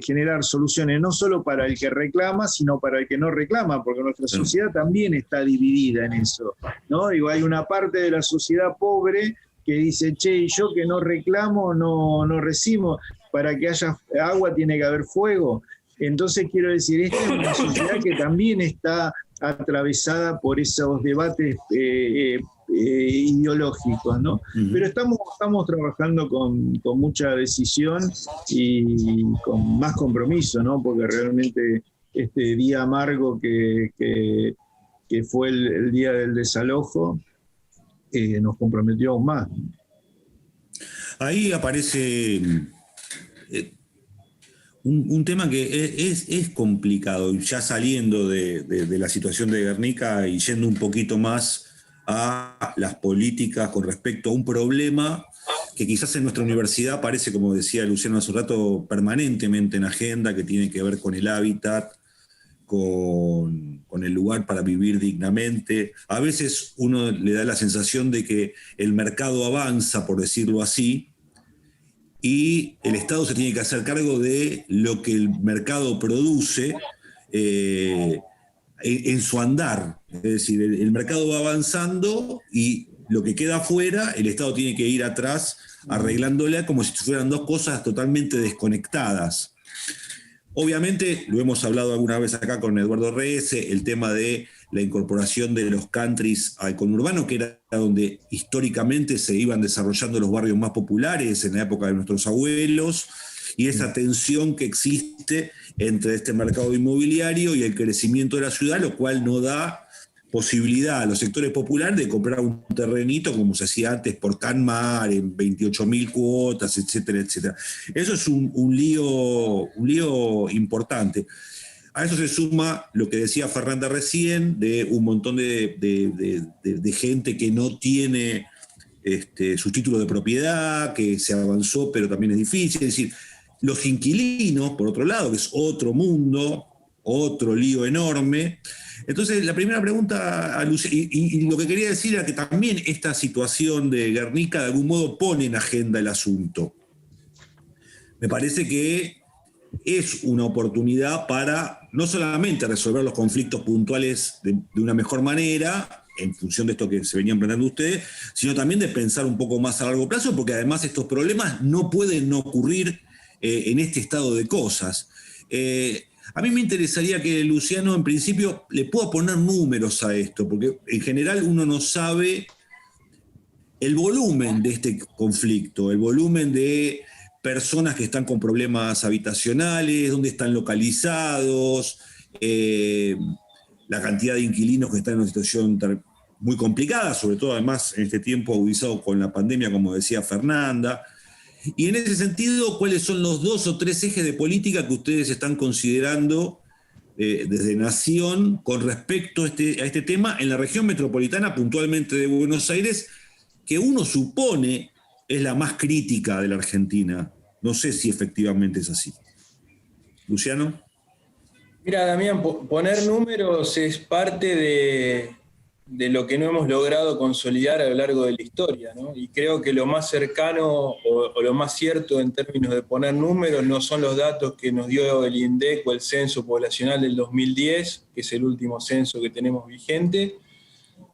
Speaker 2: generar soluciones, no solo para el que reclama, sino para el que no reclama, porque nuestra sociedad también está dividida en eso, ¿no? Digo, hay una parte de la sociedad pobre que dice, che, y yo que no reclamo, no recibo, para que haya agua tiene que haber fuego. Entonces quiero decir, esta es una sociedad que también está atravesada por esos debates ideológicos, ¿no? Pero estamos trabajando con mucha decisión y con más compromiso, ¿no? Porque realmente este día amargo que fue el día del desalojo nos comprometió aún más.
Speaker 1: Ahí aparece un tema que es complicado, ya saliendo de la situación de Guernica y yendo un poquito más a las políticas con respecto a un problema que quizás en nuestra universidad aparece, como decía Luciano hace un rato, permanentemente en agenda, que tiene que ver con el hábitat, con el lugar para vivir dignamente. A veces uno le da la sensación de que el mercado avanza, por decirlo así, y el Estado se tiene que hacer cargo de lo que el mercado produce en su andar. Es decir, el mercado va avanzando y lo que queda afuera, el Estado tiene que ir atrás arreglándola como si fueran dos cosas totalmente desconectadas. Obviamente, lo hemos hablado alguna vez acá con Eduardo Reyes, el tema de la incorporación de los countries al conurbano, que era donde históricamente se iban desarrollando los barrios más populares en la época de nuestros abuelos, y esa tensión que existe entre este mercado inmobiliario y el crecimiento de la ciudad, lo cual no da posibilidad a los sectores populares de comprar un terrenito como se hacía antes por Canmar, en 28.000 cuotas, etcétera, etcétera. Eso es un lío importante. A eso se suma lo que decía Fernanda recién, de un montón de gente que no tiene su título de propiedad, que se avanzó, pero también es difícil. Es decir, los inquilinos, por otro lado, que es otro mundo, otro lío enorme. Entonces, la primera pregunta a Luciano, y lo que quería decir era que también esta situación de Guernica de algún modo pone en agenda el asunto. Me parece que es una oportunidad para no solamente resolver los conflictos puntuales de una mejor manera, en función de esto que se venían planteando ustedes, sino también de pensar un poco más a largo plazo, porque además estos problemas no pueden no ocurrir en este estado de cosas. A mí me interesaría que Luciano, en principio, le pueda poner números a esto, porque en general uno no sabe el volumen de este conflicto, el volumen de personas que están con problemas habitacionales, dónde están localizados, la cantidad de inquilinos que están en una situación muy complicada, sobre todo además en este tiempo agudizado con la pandemia, como decía Fernanda. Y en ese sentido, ¿cuáles son los 2 o 3 ejes de política que ustedes están considerando desde Nación con respecto a este tema en la región metropolitana, puntualmente de Buenos Aires, que uno supone es la más crítica de la Argentina? No sé si efectivamente es así. Luciano.
Speaker 3: Mira, Damián, poner números es parte de lo que no hemos logrado consolidar a lo largo de la historia, ¿no? Y creo que lo más cercano o lo más cierto en términos de poner números no son los datos que nos dio el INDEC o el Censo Poblacional del 2010, que es el último censo que tenemos vigente,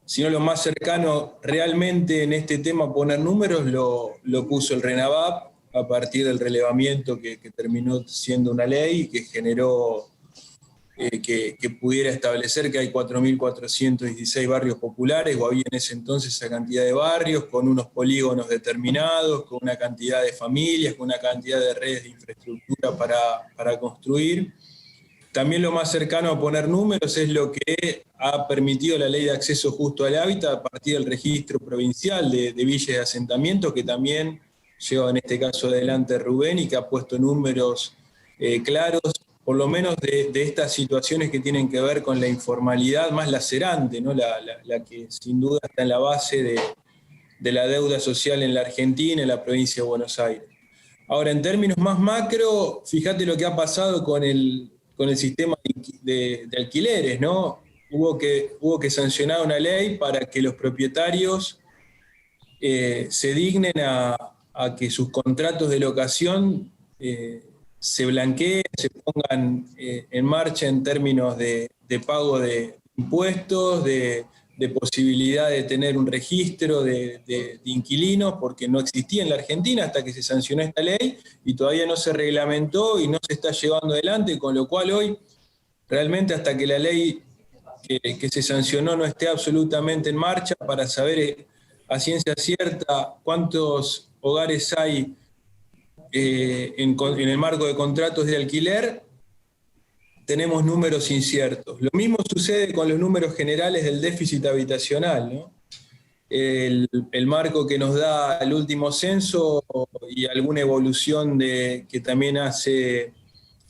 Speaker 3: sino lo más cercano realmente en este tema, poner números, lo puso el RENAVAP a partir del relevamiento que terminó siendo una ley y que generó que pudiera establecer que hay 4.416 barrios populares, o había en ese entonces esa cantidad de barrios, con unos polígonos determinados, con una cantidad de familias, con una cantidad de redes de infraestructura para construir. También lo más cercano a poner números es lo que ha permitido la Ley de Acceso Justo al Hábitat a partir del registro provincial de villas de asentamiento, que también lleva en este caso adelante Rubén y que ha puesto números claros, por lo menos de estas situaciones que tienen que ver con la informalidad más lacerante, ¿no? La que sin duda está en la base de la deuda social en la Argentina, en la provincia de Buenos Aires. Ahora, en términos más macro, fíjate lo que ha pasado con el sistema de alquileres, ¿no? hubo que sancionar una ley para que los propietarios se dignen a que sus contratos de locación se blanqueen, se pongan en marcha en términos de pago de impuestos, de posibilidad de tener un registro de inquilinos, porque no existía en la Argentina hasta que se sancionó esta ley y todavía no se reglamentó y no se está llevando adelante, con lo cual hoy realmente hasta que la ley que se sancionó no esté absolutamente en marcha para saber a ciencia cierta cuántos hogares hay en el marco de contratos de alquiler, tenemos números inciertos. Lo mismo sucede con los números generales del déficit habitacional, ¿no? El marco que nos da el último censo y alguna evolución que también hace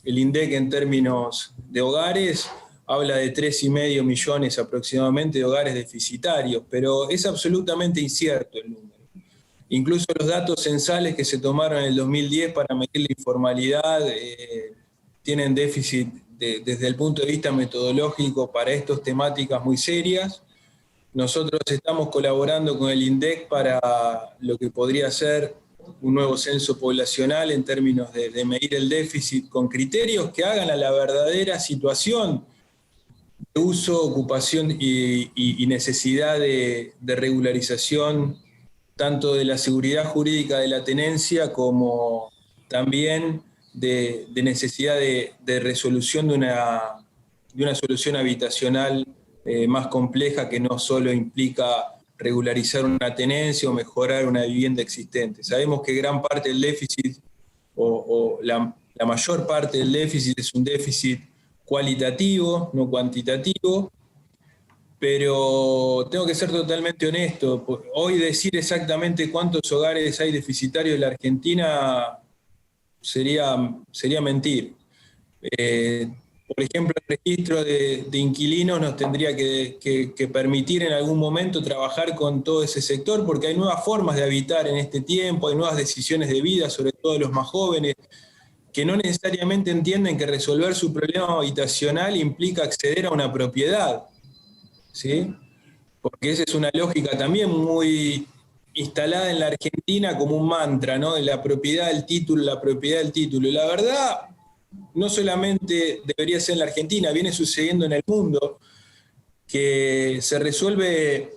Speaker 3: el INDEC en términos de hogares, habla de 3,5 millones aproximadamente de hogares deficitarios, pero es absolutamente incierto el número. Incluso los datos censales que se tomaron en el 2010 para medir la informalidad tienen déficit desde el punto de vista metodológico para estas temáticas muy serias. Nosotros estamos colaborando con el INDEC para lo que podría ser un nuevo censo poblacional en términos de medir el déficit con criterios que hagan a la verdadera situación de uso, ocupación y necesidad de regularización tanto de la seguridad jurídica de la tenencia como también de necesidad de resolución de una solución habitacional más compleja que no solo implica regularizar una tenencia o mejorar una vivienda existente. Sabemos que gran parte del déficit o la mayor parte del déficit es un déficit cualitativo, no cuantitativo, pero tengo que ser totalmente honesto. Hoy decir exactamente cuántos hogares hay deficitarios en la Argentina sería mentir. Por ejemplo, el registro de inquilinos nos tendría que permitir en algún momento trabajar con todo ese sector, porque hay nuevas formas de habitar en este tiempo, hay nuevas decisiones de vida, sobre todo de los más jóvenes, que no necesariamente entienden que resolver su problema habitacional implica acceder a una propiedad, ¿sí? Porque esa es una lógica también muy instalada en la Argentina como un mantra, ¿no? De la propiedad del título, la propiedad del título. Y la verdad, no solamente debería ser en la Argentina, viene sucediendo en el mundo, que se resuelve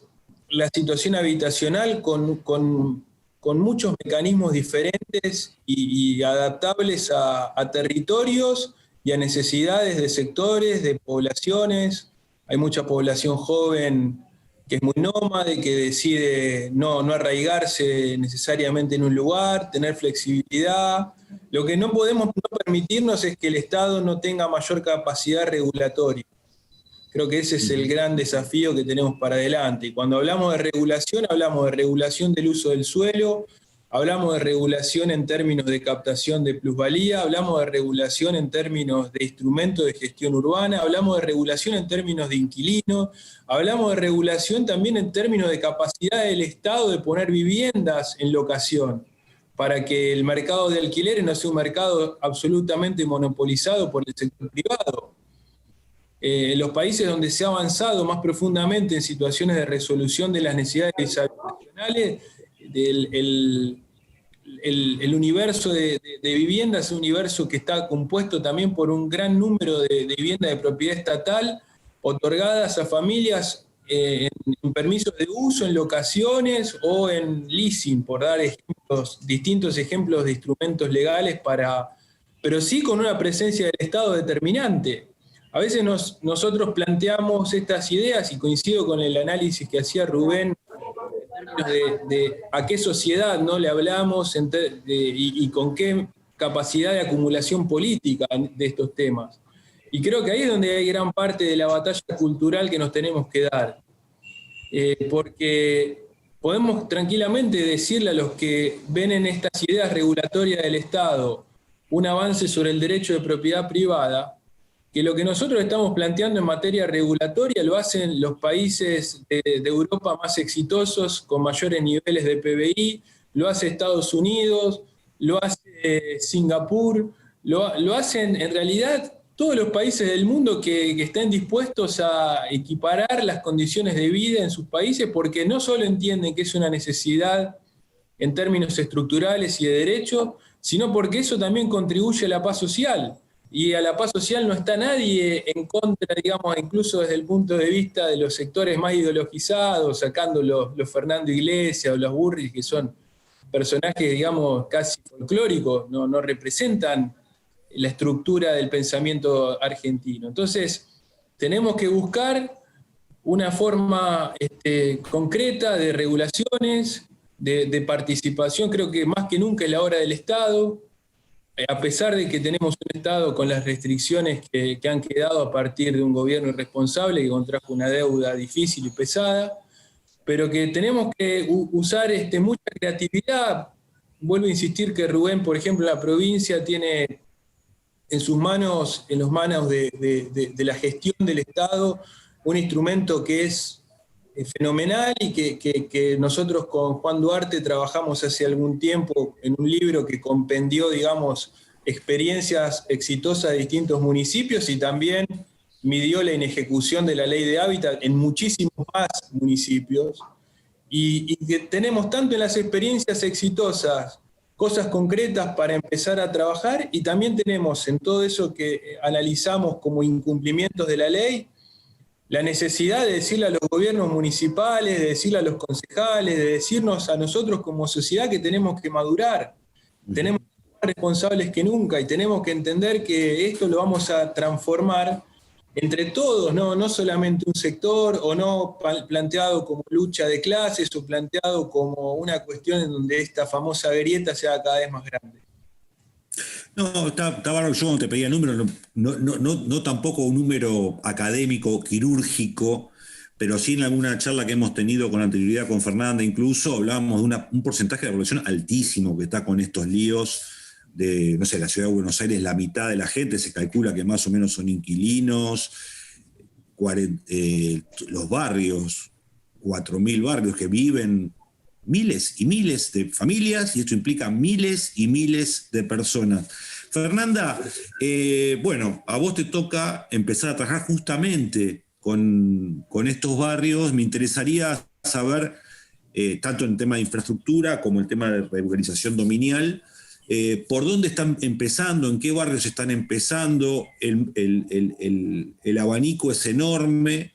Speaker 3: la situación habitacional con muchos mecanismos diferentes y adaptables a territorios y a necesidades de sectores, de poblaciones. Hay mucha población joven que es muy nómade, que decide no arraigarse necesariamente en un lugar, tener flexibilidad. Lo que no podemos no permitirnos es que el Estado no tenga mayor capacidad regulatoria. Creo que ese es el gran desafío que tenemos para adelante. Y cuando hablamos de regulación del uso del suelo, hablamos de regulación en términos de captación de plusvalía, hablamos de regulación en términos de instrumentos de gestión urbana, hablamos de regulación en términos de inquilinos, hablamos de regulación también en términos de capacidad del Estado de poner viviendas en locación, para que el mercado de alquileres no sea un mercado absolutamente monopolizado por el sector privado. En los países donde se ha avanzado más profundamente en situaciones de resolución de las necesidades habitacionales, el universo de viviendas es un universo que está compuesto también por un gran número de viviendas de propiedad estatal otorgadas a familias en permisos de uso, en locaciones o en leasing, por dar distintos ejemplos de instrumentos legales, pero sí con una presencia del Estado determinante. A veces nosotros planteamos estas ideas, y coincido con el análisis que hacía Rubén, de a qué sociedad no le hablamos y con qué capacidad de acumulación política de estos temas. Y creo que ahí es donde hay gran parte de la batalla cultural que nos tenemos que dar. Porque podemos tranquilamente decirle a los que ven en estas ideas regulatorias del Estado un avance sobre el derecho de propiedad privada, que lo que nosotros estamos planteando en materia regulatoria lo hacen los países de Europa más exitosos, con mayores niveles de PBI, lo hace Estados Unidos, lo hace Singapur, lo hacen en realidad todos los países del mundo que estén dispuestos a equiparar las condiciones de vida en sus países, porque no solo entienden que es una necesidad en términos estructurales y de derecho, sino porque eso también contribuye a la paz social. Y a la paz social no está nadie en contra, digamos, incluso desde el punto de vista de los sectores más ideologizados, sacando los Fernando Iglesias o los Burris, que son personajes, digamos, casi folclóricos, no representan la estructura del pensamiento argentino. Entonces, tenemos que buscar una forma concreta de regulaciones, de participación. Creo que más que nunca es la hora del Estado, a pesar de que tenemos un Estado con las restricciones que han quedado a partir de un gobierno irresponsable que contrajo una deuda difícil y pesada, pero que tenemos que usar mucha creatividad. Vuelvo a insistir que Rubén, por ejemplo, en la provincia tiene en sus manos, en las manos de la gestión del Estado, un instrumento que es fenomenal y que nosotros con Juan Duarte trabajamos hace algún tiempo en un libro que compendió, digamos, experiencias exitosas de distintos municipios y también midió la inejecución de la ley de hábitat en muchísimos más municipios. Y que tenemos tanto en las experiencias exitosas cosas concretas para empezar a trabajar, y también tenemos en todo eso que analizamos como incumplimientos de la ley, la necesidad de decirle a los gobiernos municipales, de decirle a los concejales, de decirnos a nosotros como sociedad que tenemos que madurar, tenemos que ser más responsables que nunca, y tenemos que entender que esto lo vamos a transformar entre todos, no solamente un sector, o no planteado como lucha de clases, o planteado como una cuestión en donde esta famosa grieta sea cada vez más grande.
Speaker 1: No, está bárbaro. Yo cuando te pedía números, no tampoco un número académico, quirúrgico, pero sí en alguna charla que hemos tenido con anterioridad con Fernanda, incluso hablábamos de un porcentaje de población altísimo que está con estos líos de, no sé, la ciudad de Buenos Aires, la mitad de la gente se calcula que más o menos son inquilinos, los barrios, 4.000 barrios que viven miles y miles de familias, y esto implica miles y miles de personas. Fernanda, bueno, a vos te toca empezar a trabajar justamente con estos barrios. Me interesaría saber, tanto en el tema de infraestructura como el tema de regularización dominial, por dónde están empezando, en qué barrios están empezando. El abanico es enorme,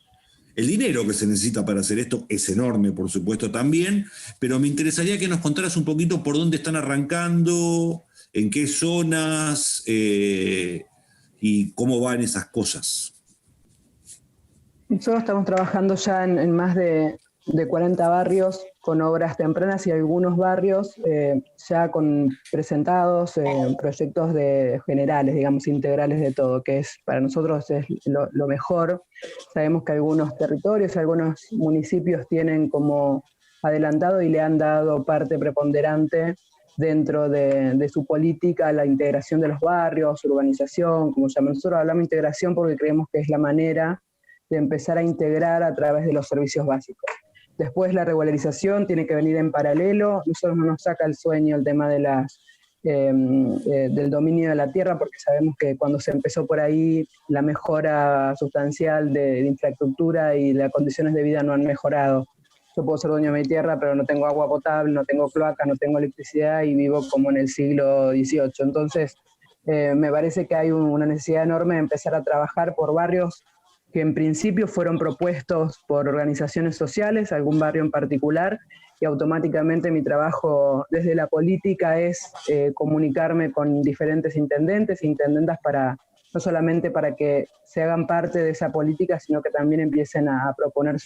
Speaker 1: el dinero que se necesita para hacer esto es enorme, por supuesto, también, pero me interesaría que nos contaras un poquito por dónde están arrancando, en qué zonas y cómo van esas cosas.
Speaker 4: Nosotros estamos trabajando ya en más de 40 barrios con obras tempranas, y algunos barrios ya con presentados proyectos generales, digamos, integrales de todo, que es para nosotros es lo mejor. Sabemos que algunos territorios, algunos municipios tienen como adelantado y le han dado parte preponderante dentro de su política la integración de los barrios, urbanización, como llaman. Nosotros hablamos de integración porque creemos que es la manera de empezar a integrar a través de los servicios básicos. Después la regularización tiene que venir en paralelo. Nosotros no nos saca el sueño el tema de del dominio de la tierra, porque sabemos que cuando se empezó por ahí la mejora sustancial de infraestructura y las condiciones de vida no han mejorado. Yo puedo ser dueño de mi tierra, pero no tengo agua potable, no tengo cloaca, no tengo electricidad y vivo como en el siglo XVIII. Entonces, me parece que hay una necesidad enorme de empezar a trabajar por barrios que en principio fueron propuestos por organizaciones sociales, algún barrio en particular, y automáticamente mi trabajo desde la política es comunicarme con diferentes intendentes e intendentas no solamente para que se hagan parte de esa política, sino que también empiecen a proponer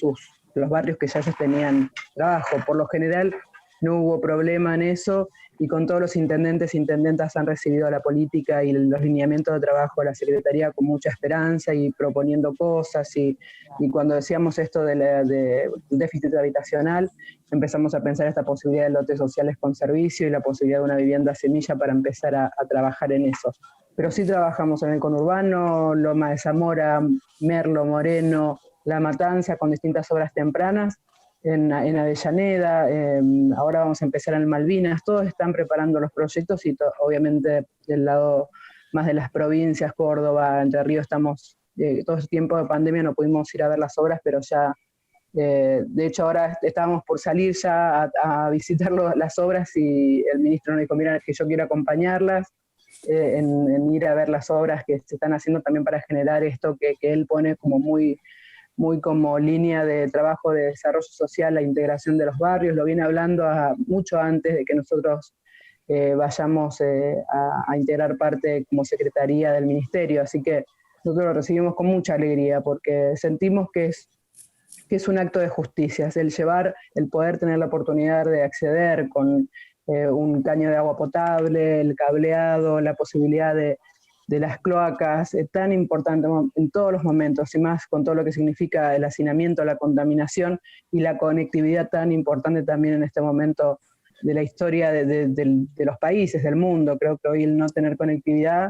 Speaker 4: los barrios que ya ellos tenían trabajo. Por lo general no hubo problema en eso, y con todos los intendentes e intendentas han recibido la política y los lineamientos de trabajo de la Secretaría con mucha esperanza y proponiendo cosas, y cuando decíamos esto del déficit habitacional, empezamos a pensar esta posibilidad de lotes sociales con servicio y la posibilidad de una vivienda semilla para empezar a trabajar en eso. Pero sí trabajamos en el conurbano, Loma de Zamora, Merlo, Moreno, La Matanza, con distintas obras tempranas, en Avellaneda, ahora vamos a empezar en Malvinas. Todos están preparando los proyectos, y obviamente del lado más de las provincias, Córdoba, Entre Ríos, estamos, todo ese tiempo de pandemia no pudimos ir a ver las obras, pero ya, de hecho ahora estábamos por salir ya a visitar las obras y el ministro nos dijo, mira, que yo quiero acompañarlas, en ir a ver las obras que se están haciendo también para generar esto que él pone como muy como línea de trabajo de desarrollo social, la integración de los barrios, lo viene hablando mucho antes de que nosotros vayamos a integrar parte como secretaría del ministerio, así que nosotros lo recibimos con mucha alegría porque sentimos que es un acto de justicia, es el poder tener la oportunidad de acceder con un caño de agua potable, el cableado, la posibilidad de las cloacas, tan importante en todos los momentos, y más con todo lo que significa el hacinamiento, la contaminación y la conectividad tan importante también en este momento de la historia de los países, del mundo. Creo que hoy el no tener conectividad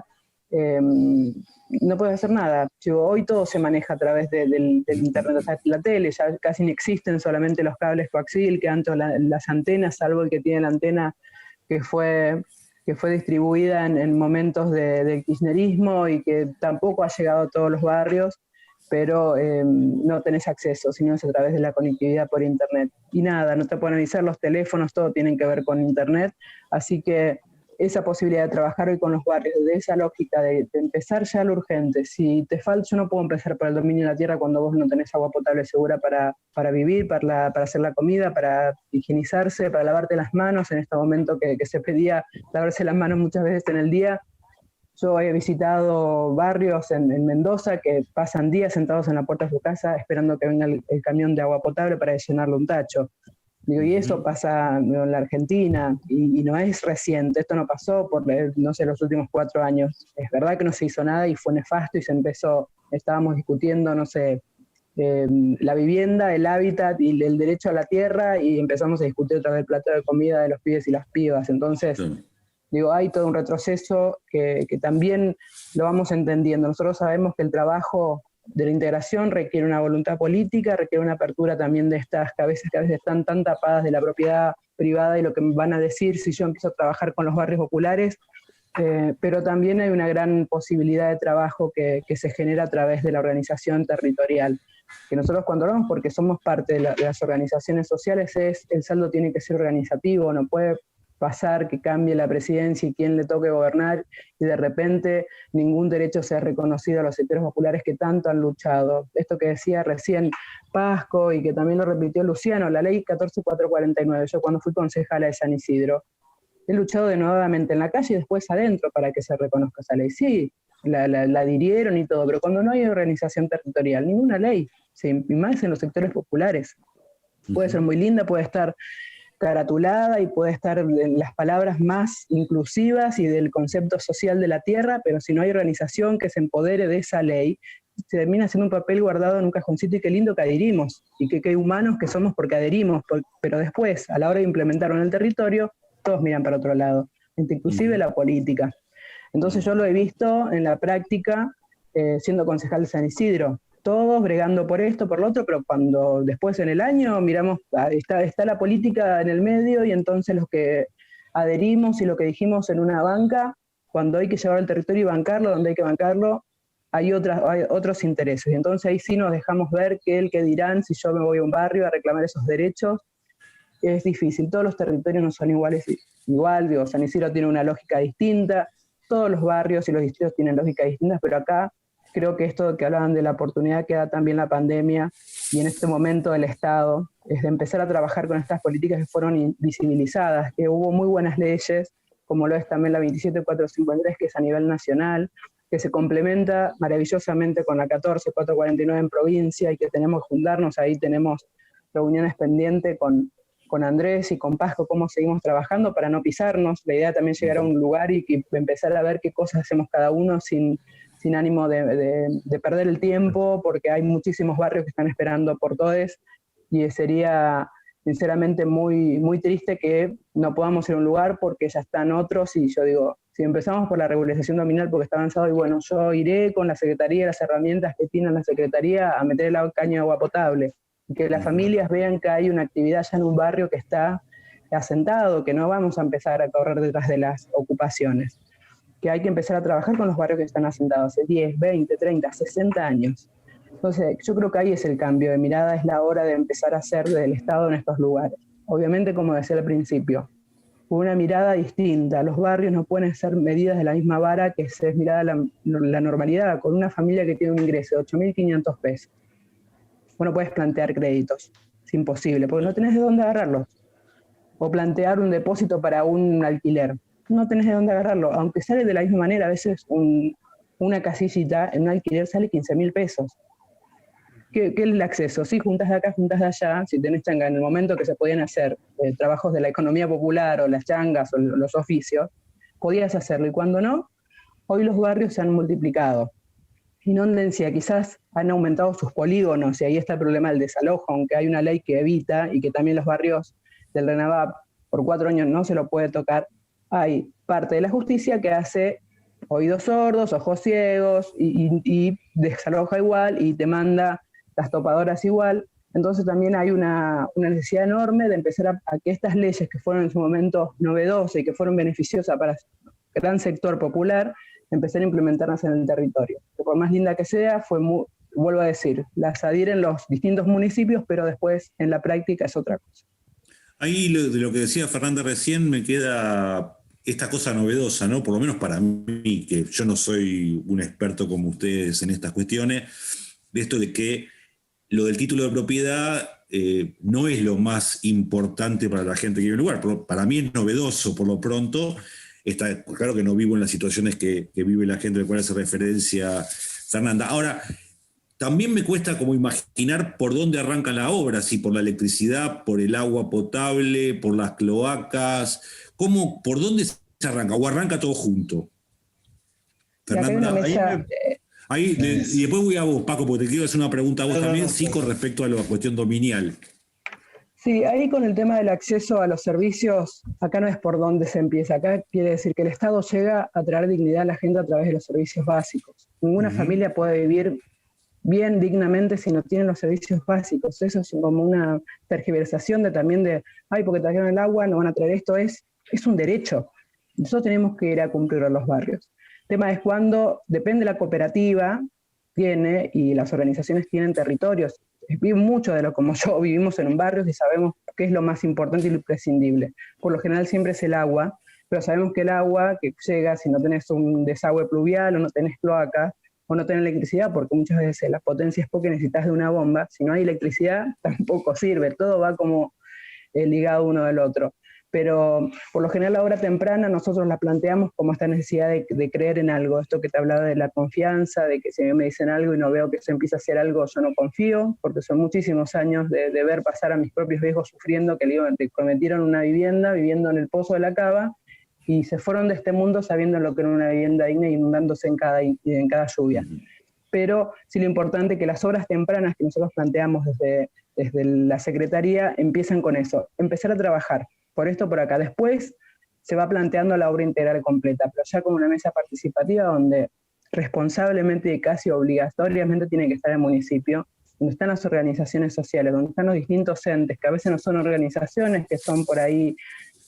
Speaker 4: no puedes hacer nada. Hoy todo se maneja a través del internet, o sea, la tele, ya casi no existen solamente los cables coaxil, que antes las antenas, salvo el que tiene la antena que fue distribuida en momentos del kirchnerismo y que tampoco ha llegado a todos los barrios, pero no tenés acceso, sino es a través de la conectividad por internet. Y nada, no te pueden avisar los teléfonos, todo tienen que ver con internet, así que esa posibilidad de trabajar hoy con los barrios, de esa lógica de empezar ya lo urgente. Si te falta, yo no puedo empezar por el dominio de la tierra cuando vos no tenés agua potable segura para vivir, para hacer la comida, para higienizarse, para lavarte las manos en este momento que se pedía lavarse las manos muchas veces en el día. Yo he visitado barrios en Mendoza que pasan días sentados en la puerta de su casa esperando que venga el camión de agua potable para llenarle un tacho. Digo, y eso pasa en la Argentina, y no es reciente, esto no pasó por, no sé, los últimos 4 años. Es verdad que no se hizo nada y fue nefasto y estábamos discutiendo, no sé, la vivienda, el hábitat y el derecho a la tierra, y empezamos a discutir otra vez el plato de comida de los pibes y las pibas. Entonces, digo, hay todo un retroceso que también lo vamos entendiendo. Nosotros sabemos que el trabajo de la integración requiere una voluntad política, requiere una apertura también de estas cabezas que a veces están tan tapadas de la propiedad privada y lo que me van a decir si yo empiezo a trabajar con los barrios populares, pero también hay una gran posibilidad de trabajo que se genera a través de la organización territorial, que nosotros cuando hablamos, porque somos parte de las organizaciones sociales, el saldo tiene que ser organizativo, no puede pasar que cambie la presidencia y quien le toque gobernar y de repente ningún derecho sea reconocido a los sectores populares que tanto han luchado. Esto que decía recién Pasco y que también lo repitió Luciano, la ley 14449, yo cuando fui concejala de San Isidro, he luchado de nuevamente en la calle y después adentro para que se reconozca esa ley. Sí, la adhirieron y todo, pero cuando no hay organización territorial, ninguna ley, sí, y más en los sectores populares. Puede ser muy linda, puede estar caratulada y puede estar en las palabras más inclusivas y del concepto social de la tierra, pero si no hay organización que se empodere de esa ley, se termina siendo un papel guardado en un cajoncito, y qué lindo que adherimos, y qué humanos que somos porque adherimos, pero después, a la hora de implementarlo en el territorio, todos miran para otro lado, inclusive la política. Entonces yo lo he visto en la práctica, siendo concejal de San Isidro, todos bregando por esto, por lo otro, pero cuando después en el año miramos, está la política en el medio, y entonces los que adherimos y lo que dijimos en una banca, cuando hay que llevar al territorio y bancarlo, donde hay que bancarlo, hay otros intereses. Y entonces ahí sí nos dejamos ver que dirán si yo me voy a un barrio a reclamar esos derechos. Es difícil, todos los territorios no son igual, digo, San Isidro tiene una lógica distinta, todos los barrios y los distritos tienen lógicas distintas, pero acá creo que esto que hablaban de la oportunidad que da también la pandemia, y en este momento el Estado, es de empezar a trabajar con estas políticas que fueron invisibilizadas, que hubo muy buenas leyes, como lo es también la 27453, que es a nivel nacional, que se complementa maravillosamente con la 14449 en provincia, y que tenemos que juntarnos, ahí tenemos reuniones pendientes con Andrés y con Pasco, cómo seguimos trabajando para no pisarnos. La idea también llegar a un lugar y empezar a ver qué cosas hacemos cada uno sin ánimo de perder el tiempo, porque hay muchísimos barrios que están esperando por todos, y sería sinceramente muy, muy triste que no podamos ir a un lugar porque ya están otros. Y yo digo, si empezamos por la regularización nominal porque está avanzado, y bueno, yo iré con la Secretaría, las herramientas que tiene la Secretaría, a meter el caño de agua potable, y que las familias vean que hay una actividad ya en un barrio que está asentado, que no vamos a empezar a correr detrás de las ocupaciones. que hay que empezar a trabajar con los barrios que están asentados hace 10, 20, 30, 60 años. Entonces, yo creo que ahí es el cambio de mirada, es la hora de empezar a hacer del Estado en estos lugares. Obviamente, como decía al principio, con una mirada distinta. Los barrios no pueden ser medidas de la misma vara que se es mirada la normalidad. Con una familia que tiene un ingreso de 8.500 pesos, bueno, puedes plantear créditos, es imposible, porque no tenés de dónde agarrarlos. O plantear un depósito para un alquiler, no tenés de dónde agarrarlo, aunque sale de la misma manera. A veces una casillita en un alquiler sale 15.000 pesos. ¿Qué es el acceso? Sí, juntas de acá, juntas de allá, si tenés changa, en el momento que se podían hacer trabajos de la economía popular o las changas o los oficios, podías hacerlo, y cuando no, hoy los barrios se han multiplicado. Inondencia, quizás han aumentado sus polígonos, y ahí está el problema del desalojo, aunque hay una ley que evita, y que también los barrios del RENAVAP por 4 años no se lo puede tocar. Hay parte de la justicia que hace oídos sordos, ojos ciegos, y desaloja igual, y te manda las topadoras igual. Entonces también hay una necesidad enorme de empezar a que estas leyes que fueron en su momento novedosas y que fueron beneficiosas para el gran sector popular, empezar a implementarlas en el territorio. Que por más linda que sea, vuelvo a decir, las adhieren los distintos municipios, pero después en la práctica es otra cosa.
Speaker 1: Ahí de lo que decía Fernanda recién me queda esta cosa novedosa, ¿no? Por lo menos para mí, que yo no soy un experto como ustedes en estas cuestiones, de esto de que lo del título de propiedad no es lo más importante para la gente que vive en el lugar. Pero para mí es novedoso, por lo pronto. Está claro que no vivo en las situaciones que vive la gente, de cual hace referencia Fernanda. Ahora, también me cuesta como imaginar por dónde arranca la obra, si por la electricidad, por el agua potable, por las cloacas, ¿por dónde se arranca? ¿O arranca todo junto? Fernanda, y después voy a vos, Paco, porque te quiero hacer una pregunta a vos también, sí, con respecto a la cuestión dominial.
Speaker 4: Sí, ahí con el tema del acceso a los servicios, acá no es por dónde se empieza, acá quiere decir que el Estado llega a traer dignidad a la gente a través de los servicios básicos. Ninguna familia puede vivir bien, dignamente, si no tienen los servicios básicos. Eso es como una tergiversación porque trajeron el agua, no van a traer esto, es un derecho. Nosotros tenemos que ir a cumplir a los barrios. El tema es cuando, depende de la cooperativa, y las organizaciones tienen territorios. Muchos de los como yo vivimos en un barrio y sabemos qué es lo más importante y lo imprescindible. Por lo general siempre es el agua, pero sabemos que el agua que llega, si no tenés un desagüe pluvial o no tenés cloaca o no tenés electricidad, porque muchas veces la potencia es poca y necesitas de una bomba, si no hay electricidad tampoco sirve, todo va como ligado uno del otro. Pero por lo general la hora temprana nosotros la planteamos como esta necesidad de creer en algo, esto que te hablaba de la confianza, de que si me dicen algo y no veo que se empieza a hacer algo, yo no confío, porque son muchísimos años de ver pasar a mis propios viejos sufriendo, que le prometieron una vivienda, viviendo en el pozo de la cava, y se fueron de este mundo sabiendo lo que era una vivienda digna y inundándose en cada lluvia. Pero sí, lo importante es que las obras tempranas que nosotros planteamos desde la Secretaría empiezan con eso, empezar a trabajar. Por esto, por acá. Después se va planteando la obra integral completa, pero ya con una mesa participativa donde responsablemente y casi obligatoriamente tiene que estar el municipio, donde están las organizaciones sociales, donde están los distintos entes, que a veces no son organizaciones, que son por ahí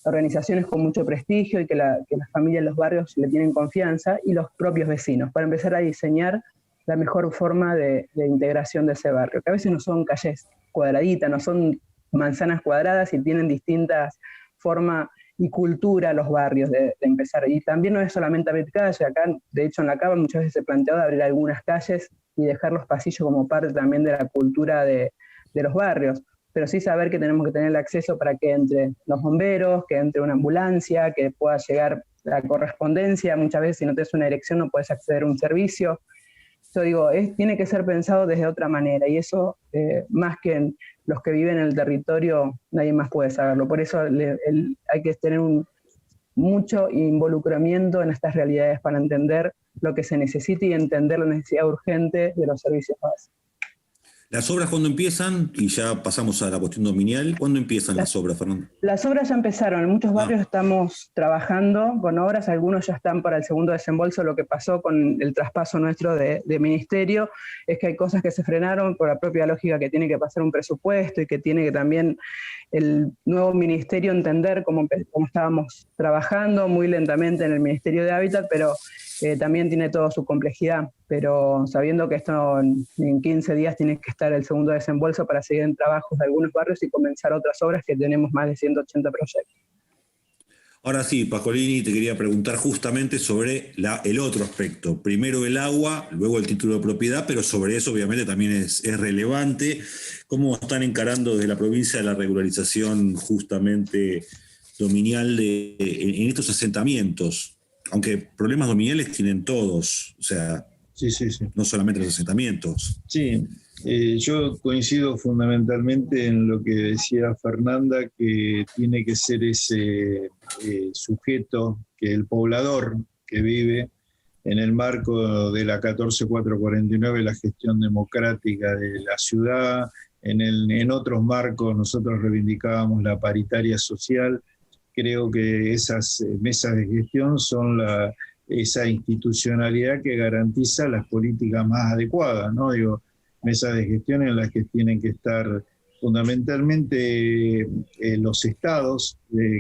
Speaker 4: organizaciones con mucho prestigio y que las familias de los barrios le tienen confianza, y los propios vecinos, para empezar a diseñar la mejor forma de integración de ese barrio, que a veces no son calles cuadraditas, no son manzanas cuadradas y tienen distintas formas y cultura los barrios de empezar. Y también no es solamente abrir calles, acá, de hecho en la Cava muchas veces se planteó de abrir algunas calles y dejar los pasillos como parte también de la cultura de los barrios, pero sí saber que tenemos que tener el acceso para que entre los bomberos, que entre una ambulancia, que pueda llegar la correspondencia. Muchas veces si no tienes una dirección no puedes acceder a un servicio. Yo digo, tiene que ser pensado desde otra manera, y eso, más que en los que viven en el territorio, nadie más puede saberlo. Por eso hay que tener mucho involucramiento en estas realidades para entender lo que se necesita y entender la necesidad urgente de los servicios básicos.
Speaker 1: ¿Las obras cuándo empiezan? Y ya pasamos a la cuestión dominial. ¿Cuándo empiezan las obras, Fernando?
Speaker 4: Las obras ya empezaron. En muchos barrios estamos trabajando con obras. Algunos ya están para el segundo desembolso. Lo que pasó con el traspaso nuestro de ministerio es que hay cosas que se frenaron por la propia lógica que tiene que pasar un presupuesto y que tiene que también el nuevo ministerio entender cómo estábamos trabajando muy lentamente en el Ministerio de Hábitat, pero también tiene toda su complejidad, pero sabiendo que esto en 15 días tiene que estar el segundo desembolso para seguir en trabajos de algunos barrios y comenzar otras obras, que tenemos más de 180 proyectos.
Speaker 1: Ahora sí, Pascolini, te quería preguntar justamente sobre el otro aspecto. Primero el agua, luego el título de propiedad, pero sobre eso obviamente también es relevante. ¿Cómo están encarando desde la provincia la regularización justamente dominial en estos asentamientos? Aunque problemas dominiales tienen todos, o sea,
Speaker 2: sí.
Speaker 1: No solamente los asentamientos.
Speaker 2: Sí, yo coincido fundamentalmente en lo que decía Fernanda, que tiene que ser ese sujeto, que el poblador que vive en el marco de la 14449, la gestión democrática de la ciudad. En otros marcos nosotros reivindicábamos la paritaria social. Creo que esas mesas de gestión son esa institucionalidad que garantiza las políticas más adecuadas, ¿no? Digo, mesas de gestión en las que tienen que estar fundamentalmente los estados.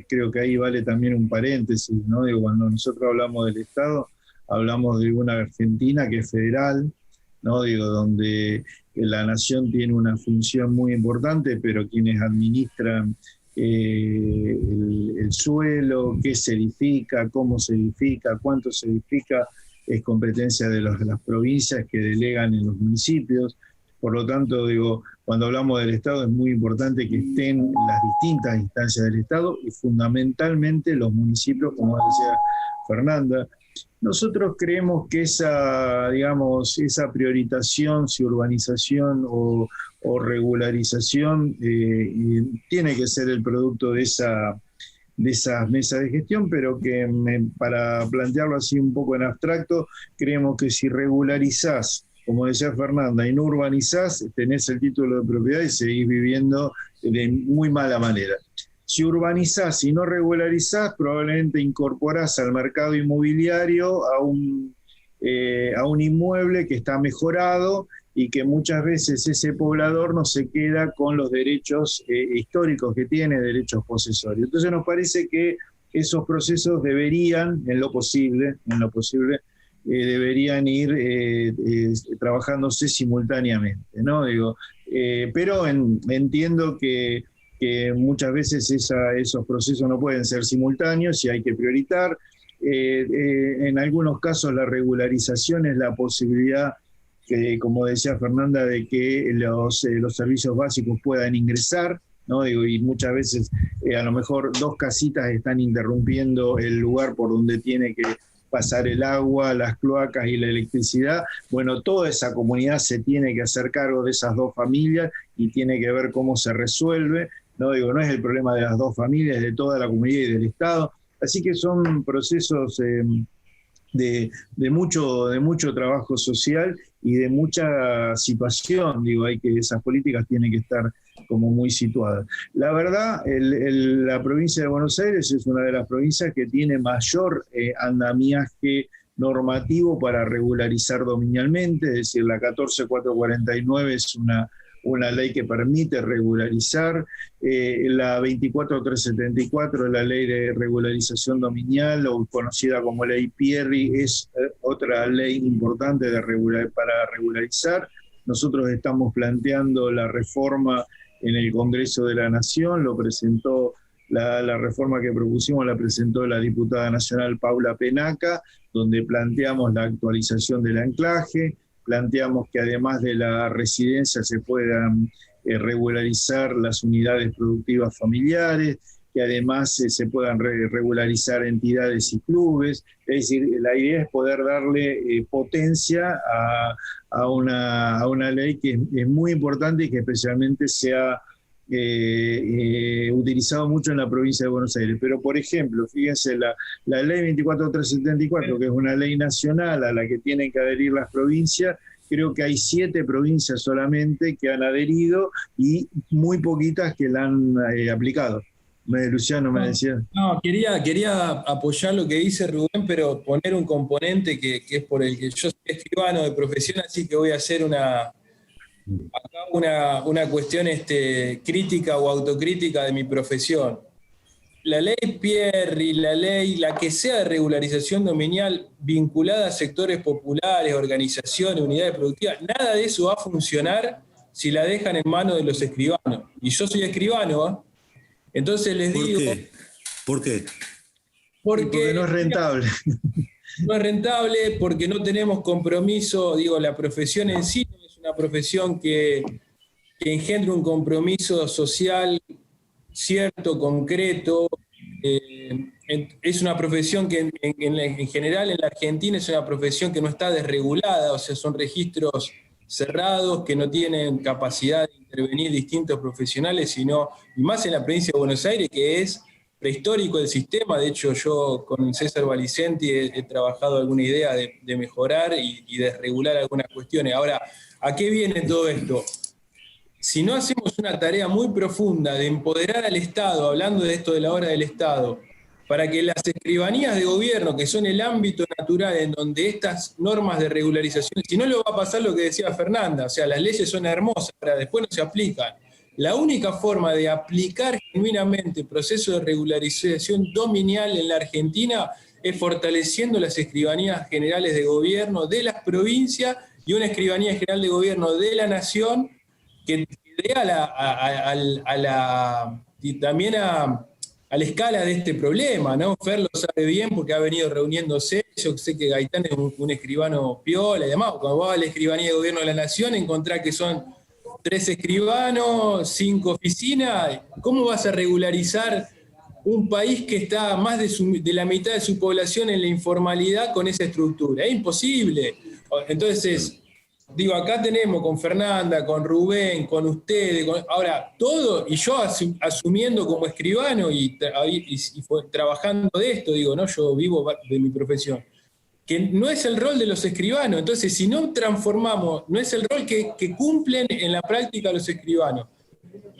Speaker 2: Creo que ahí vale también un paréntesis, ¿no? Digo, cuando nosotros hablamos del Estado, hablamos de una Argentina que es federal, ¿no? Digo, donde la nación tiene una función muy importante, pero quienes administran el suelo, qué se edifica, cómo se edifica, cuánto se edifica, es competencia de las provincias que delegan en los municipios. Por lo tanto, digo, cuando hablamos del Estado es muy importante que estén las distintas instancias del Estado y fundamentalmente los municipios, como decía Fernanda. Nosotros creemos que esa priorización, si urbanización o regularización, tiene que ser el producto de esas mesas de gestión, pero que para plantearlo así un poco en abstracto, creemos que si regularizás, como decía Fernanda, y no urbanizás, tenés el título de propiedad y seguís viviendo de muy mala manera. Si urbanizás y no regularizás, probablemente incorporás al mercado inmobiliario a un inmueble que está mejorado y que muchas veces ese poblador no se queda con los derechos históricos que tiene, derechos posesorios. Entonces nos parece que esos procesos deberían, en lo posible, deberían ir trabajándose simultáneamente, ¿no? Digo, pero entiendo que muchas veces esos procesos no pueden ser simultáneos y hay que priorizar. En algunos casos la regularización es la posibilidad, como decía Fernanda, de que los servicios básicos puedan ingresar, ¿no? Digo, y muchas veces a lo mejor 2 casitas están interrumpiendo el lugar por donde tiene que pasar el agua, las cloacas y la electricidad. Bueno, toda esa comunidad se tiene que hacer cargo de esas 2 familias y tiene que ver cómo se resuelve. No digo, no es el problema de las 2 familias, es de toda la comunidad y del Estado. Así que son procesos de mucho trabajo social y de mucha situación. Digo, esas políticas tienen que estar como muy situadas. La verdad, la provincia de Buenos Aires es una de las provincias que tiene mayor andamiaje normativo para regularizar dominialmente, es decir, la 14449 es una ley que permite regularizar, la 24374, la ley de regularización dominial, o conocida como ley Pierri, es otra ley importante para regularizar. Nosotros estamos planteando la reforma en el Congreso de la Nación, lo presentó la reforma que propusimos, la presentó la diputada nacional Paula Penaca, donde planteamos la actualización del anclaje, planteamos que además de la residencia se puedan regularizar las unidades productivas familiares, que además se puedan regularizar entidades y clubes. Es decir, la idea es poder darle potencia a una ley que es muy importante y que especialmente se ha utilizado mucho en la provincia de Buenos Aires. Pero, por ejemplo, fíjense, la ley 24374, que es una ley nacional a la que tienen que adherir las provincias, creo que hay 7 provincias solamente que han adherido y muy poquitas que la han aplicado. Luciano me decía.
Speaker 3: No, quería apoyar lo que dice Rubén, pero poner un componente que es por el que yo soy escribano de profesión, así que voy a hacer una cuestión crítica o autocrítica de mi profesión. La ley Pierri, la que sea de regularización dominial vinculada a sectores populares, organizaciones, unidades productivas, nada de eso va a funcionar si la dejan en manos de los escribanos. Y yo soy escribano, ¿eh? Entonces les digo...
Speaker 1: ¿Por qué?
Speaker 2: Porque no es rentable.
Speaker 3: No es rentable, porque no tenemos compromiso, la profesión en sí no es una profesión que engendra un compromiso social cierto, concreto. Es una profesión que en general en la Argentina es una profesión que no está desregulada, o sea, son registros cerrados que no tienen capacidad de intervenir distintos profesionales, y más en la provincia de Buenos Aires, que es prehistórico el sistema. De hecho, yo con César Valicenti he trabajado alguna idea de mejorar y de regular algunas cuestiones. Ahora, ¿a qué viene todo esto? Si no hacemos una tarea muy profunda de empoderar al Estado, hablando de esto de la obra del Estado, para que las escribanías de gobierno, que son el ámbito natural en donde estas normas de regularización, si no le va a pasar lo que decía Fernanda, o sea, las leyes son hermosas, pero después no se aplican. La única forma de aplicar genuinamente el proceso de regularización dominial en la Argentina es fortaleciendo las escribanías generales de gobierno de las provincias y una escribanía general de gobierno de la nación que dé también a la escala de este problema, ¿no? Fer lo sabe bien porque ha venido reuniéndose. Yo sé que Gaitán es un escribano piola y demás. Cuando va a la escribanía de gobierno de la nación, encontrás que son 3 escribanos, 5 oficinas. ¿Cómo vas a regularizar un país que está más de la mitad de su población en la informalidad con esa estructura? Es imposible. Entonces, acá tenemos con Fernanda, con Rubén, con ustedes, ahora todo, y yo asumiendo como escribano y trabajando de esto, yo vivo de mi profesión, que no es el rol de los escribanos. Entonces, si no transformamos, no es el rol que cumplen en la práctica los escribanos.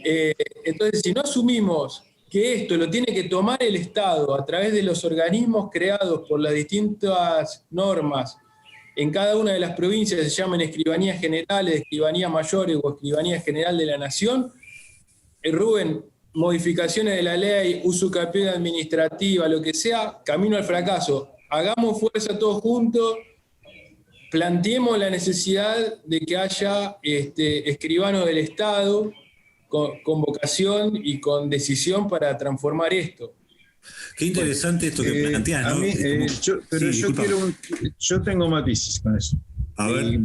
Speaker 3: Entonces, si no asumimos que esto lo tiene que tomar el Estado a través de los organismos creados por las distintas normas en cada una de las provincias, se llaman escribanías generales, escribanías mayores o escribanía general de la nación, Rubén, modificaciones de la ley, usucapión administrativa, lo que sea, camino al fracaso. Hagamos fuerza todos juntos, planteemos la necesidad de que haya escribanos del Estado con vocación y con decisión para transformar esto.
Speaker 1: Qué interesante esto que planteas, ¿no?
Speaker 2: Yo tengo matices con eso.
Speaker 1: A ver.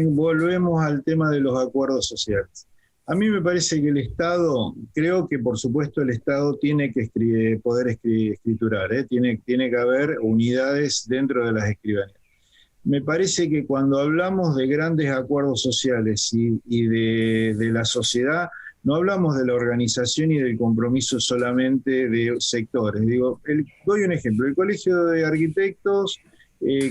Speaker 2: Volvemos al tema de los acuerdos sociales. A mí me parece que el Estado, creo que por supuesto el Estado tiene que poder escriturar, tiene que haber unidades dentro de las escribanías. Me parece que cuando hablamos de grandes acuerdos sociales y de la sociedad, no hablamos de la organización y del compromiso solamente de sectores. Doy un ejemplo. El Colegio de Arquitectos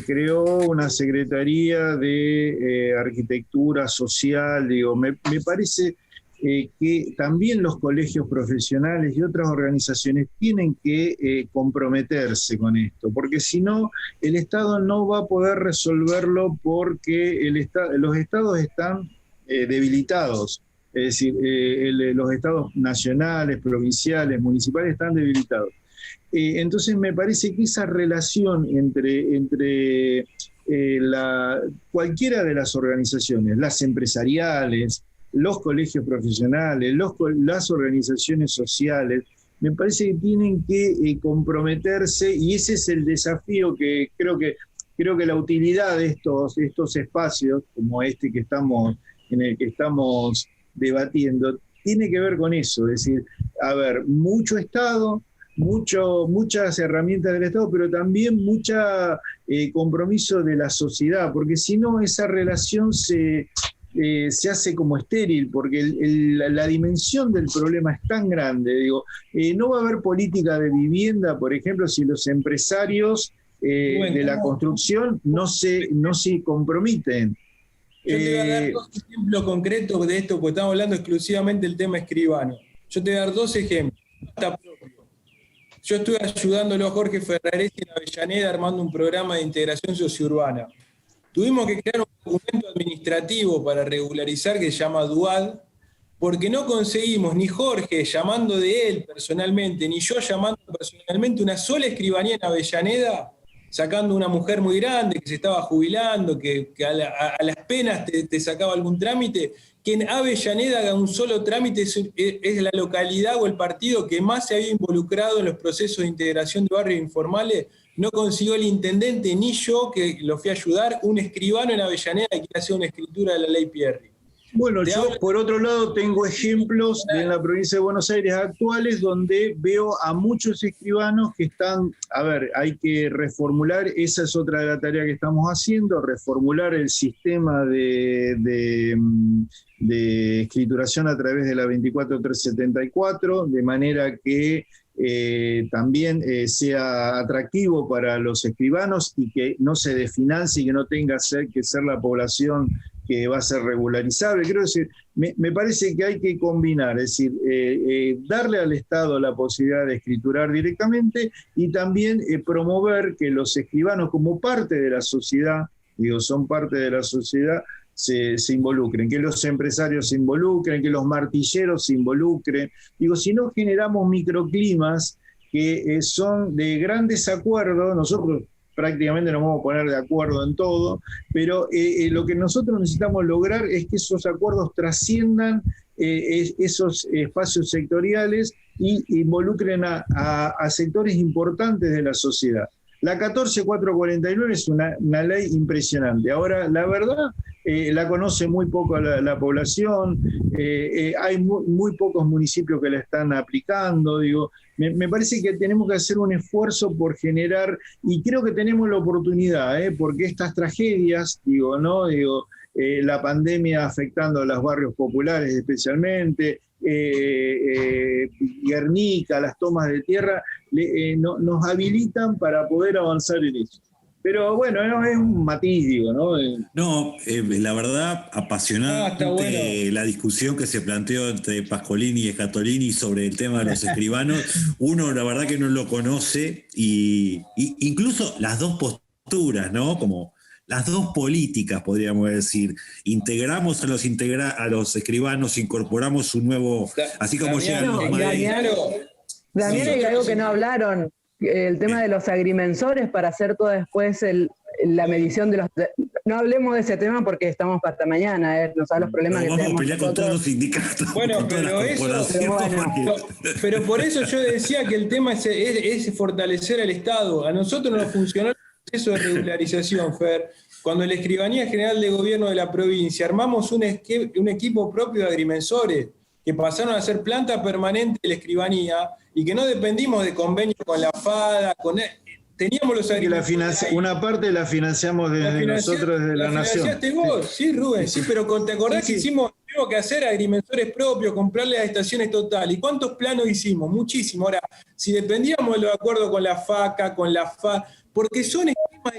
Speaker 2: creó una secretaría de arquitectura social. Me parece que también los colegios profesionales y otras organizaciones tienen que comprometerse con esto, porque si no, el Estado no va a poder resolverlo porque los estados están debilitados. Es decir, los estados nacionales, provinciales, municipales están debilitados. Entonces me parece que esa relación entre cualquiera de las organizaciones, las empresariales, los colegios profesionales, las organizaciones sociales, me parece que tienen que comprometerse, y ese es el desafío que creo que la utilidad de estos espacios, como en el que estamos debatiendo, tiene que ver con eso. Es decir, mucho Estado, muchas herramientas del Estado, pero también mucho compromiso de la sociedad, porque si no, esa relación se hace como estéril, porque la dimensión del problema es tan grande. No va a haber política de vivienda, por ejemplo, si los empresarios de la construcción no se comprometen.
Speaker 3: Yo te voy a dar 2 ejemplos concretos de esto, porque estamos hablando exclusivamente del tema escribano. Yo te voy a dar 2 ejemplos. Yo estuve ayudándolo a Jorge Ferraresi en Avellaneda armando un programa de integración sociourbana. Tuvimos que crear un documento administrativo para regularizar que se llama DUAD, porque no conseguimos, ni Jorge llamando de él personalmente, ni yo llamando personalmente, una sola escribanía en Avellaneda, sacando una mujer muy grande que se estaba jubilando, que a las penas te sacaba algún trámite, que en Avellaneda haga un solo trámite es la localidad o el partido que más se había involucrado en los procesos de integración de barrios informales. No consiguió el intendente, ni yo, que lo fui a ayudar, un escribano en Avellaneda que quiere hacer una escritura de la ley Pierri.
Speaker 2: Bueno, yo por otro lado tengo ejemplos en la provincia de Buenos Aires actuales donde veo a muchos escribanos que están, hay que reformular, esa es otra de la tarea que estamos haciendo, reformular el sistema de escrituración a través de la 24374, de manera que también sea atractivo para los escribanos y que no se desfinancie y que no tenga que ser la población que va a ser regularizable. Quiero decir, me parece que hay que combinar, es decir, darle al Estado la posibilidad de escriturar directamente y también promover que los escribanos como parte de la sociedad, son parte de la sociedad, se involucren, que los empresarios se involucren, que los martilleros se involucren. Si no generamos microclimas que son de gran desacuerdo, nosotros prácticamente nos vamos a poner de acuerdo en todo, pero lo que nosotros necesitamos lograr es que esos acuerdos trasciendan esos espacios sectoriales y involucren a sectores importantes de la sociedad. La 14449 es una ley impresionante. Ahora, la verdad, la conoce muy poco la población, hay muy pocos municipios que la están aplicando. Me parece que tenemos que hacer un esfuerzo por generar, y creo que tenemos la oportunidad, porque estas tragedias, la pandemia afectando a los barrios populares especialmente, Guernica, las tomas de tierra, nos habilitan para poder avanzar en eso. Pero bueno, es un matiz, ¿no?
Speaker 1: No, la verdad, apasionante bueno. La discusión que se planteó entre Pascolini y Scatolini sobre el tema de los escribanos. Uno, la verdad que no lo conoce, y incluso las dos posturas, ¿no? Como las dos políticas, podríamos decir. Integramos a los escribanos, incorporamos un nuevo, así como llegan los
Speaker 4: Damián, hay algo que no hablaron, el tema de los agrimensores para hacer todo después la medición de los... No hablemos de ese tema porque estamos para mañana, no sabes los problemas que tenemos.
Speaker 1: Vamos a pelear con todos los sindicatos.
Speaker 3: Bueno, pero por eso yo decía que el tema es fortalecer al Estado. A nosotros nos funcionó el proceso de regularización, Fer. Cuando la Escribanía General de Gobierno de la provincia armamos un equipo propio de agrimensores que pasaron a ser planta permanente de la escribanía y que no dependimos de convenio con la FADA, teníamos los agrimensores.
Speaker 2: Una parte la financiamos desde nosotros, desde la Nación.
Speaker 3: ¿La financiaste vos? Sí, Rubén, sí, pero ¿te acordás que tuvimos que hacer agrimensores propios, comprarle a estaciones total? ¿Y cuántos planos hicimos? Muchísimo. Ahora, si dependíamos de los acuerdos con la FACA, con la FA, porque son esquemas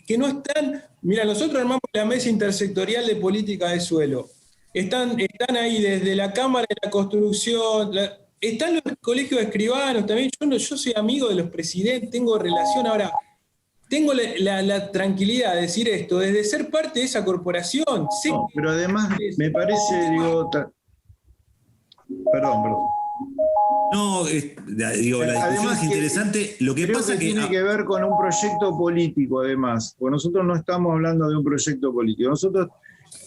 Speaker 3: que no están... Mira, nosotros armamos la Mesa Intersectorial de Política de Suelo. Están ahí desde la Cámara de la Construcción, están los colegios de escribanos también. Yo soy amigo de los presidentes, tengo relación ahora. Tengo la tranquilidad de decir esto, desde ser parte de esa corporación.
Speaker 2: No, pero además me parece, Perdón.
Speaker 1: No, la discusión es interesante. Lo que pasa
Speaker 2: que tiene que ver con un proyecto político, además. Porque nosotros no estamos hablando de un proyecto político.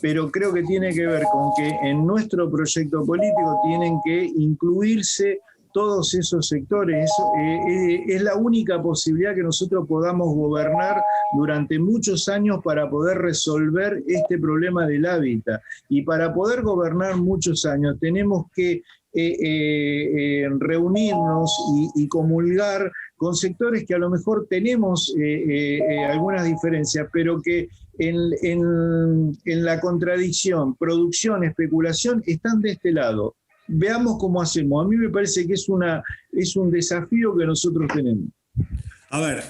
Speaker 2: Pero creo que tiene que ver con que en nuestro proyecto político tienen que incluirse todos esos sectores. Es la única posibilidad que nosotros podamos gobernar durante muchos años para poder resolver este problema del hábitat. Y para poder gobernar muchos años tenemos que reunirnos y comulgar con sectores que a lo mejor tenemos algunas diferencias, pero que en la contradicción, producción, especulación, están de este lado. Veamos cómo hacemos. A mí me parece que es un desafío que nosotros tenemos.
Speaker 1: A ver,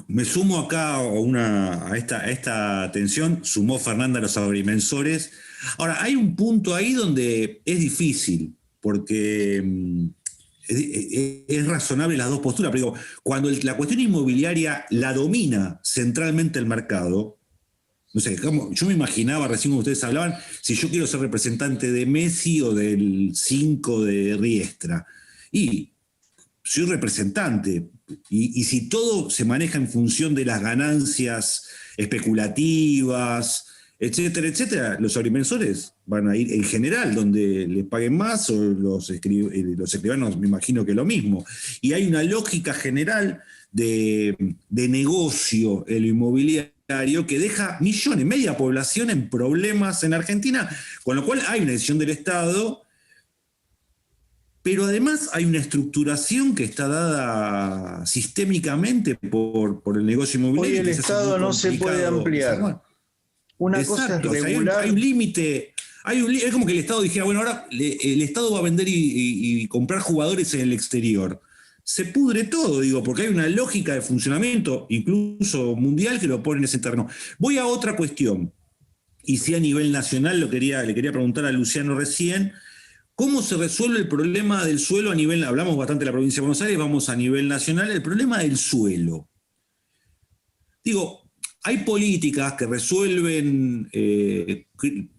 Speaker 1: me sumo acá a esta atención, sumó Fernanda a los agrimensores. Ahora, hay un punto ahí donde es difícil, porque es razonable las dos posturas, pero digo, cuando la cuestión inmobiliaria la domina centralmente el mercado, no sé, yo me imaginaba recién cuando ustedes hablaban, si yo quiero ser representante de Messi o del 5 de Riestra, y soy representante, y si todo se maneja en función de las ganancias especulativas, etcétera, etcétera, los agrimensores van a ir en general donde les paguen más, o los escribanos me imagino que lo mismo. Y hay una lógica general de negocio en lo inmobiliario que deja millones, media población en problemas en Argentina, con lo cual hay una decisión del Estado. Pero además hay una estructuración que está dada sistémicamente por el negocio inmobiliario.
Speaker 5: Hoy el Estado no se puede ampliar. Una cosa es regular.
Speaker 1: O sea, hay un límite. Es como que el Estado dijera, bueno, ahora el Estado va a vender y comprar jugadores en el exterior. Se pudre todo, digo, porque hay una lógica de funcionamiento, incluso mundial, que lo pone en ese terreno. Voy a otra cuestión, y si a nivel nacional le quería preguntar a Luciano recién. ¿Cómo se resuelve el problema del suelo a nivel, hablamos bastante de la provincia de Buenos Aires, vamos a nivel nacional, el problema del suelo? Digo, hay políticas que resuelven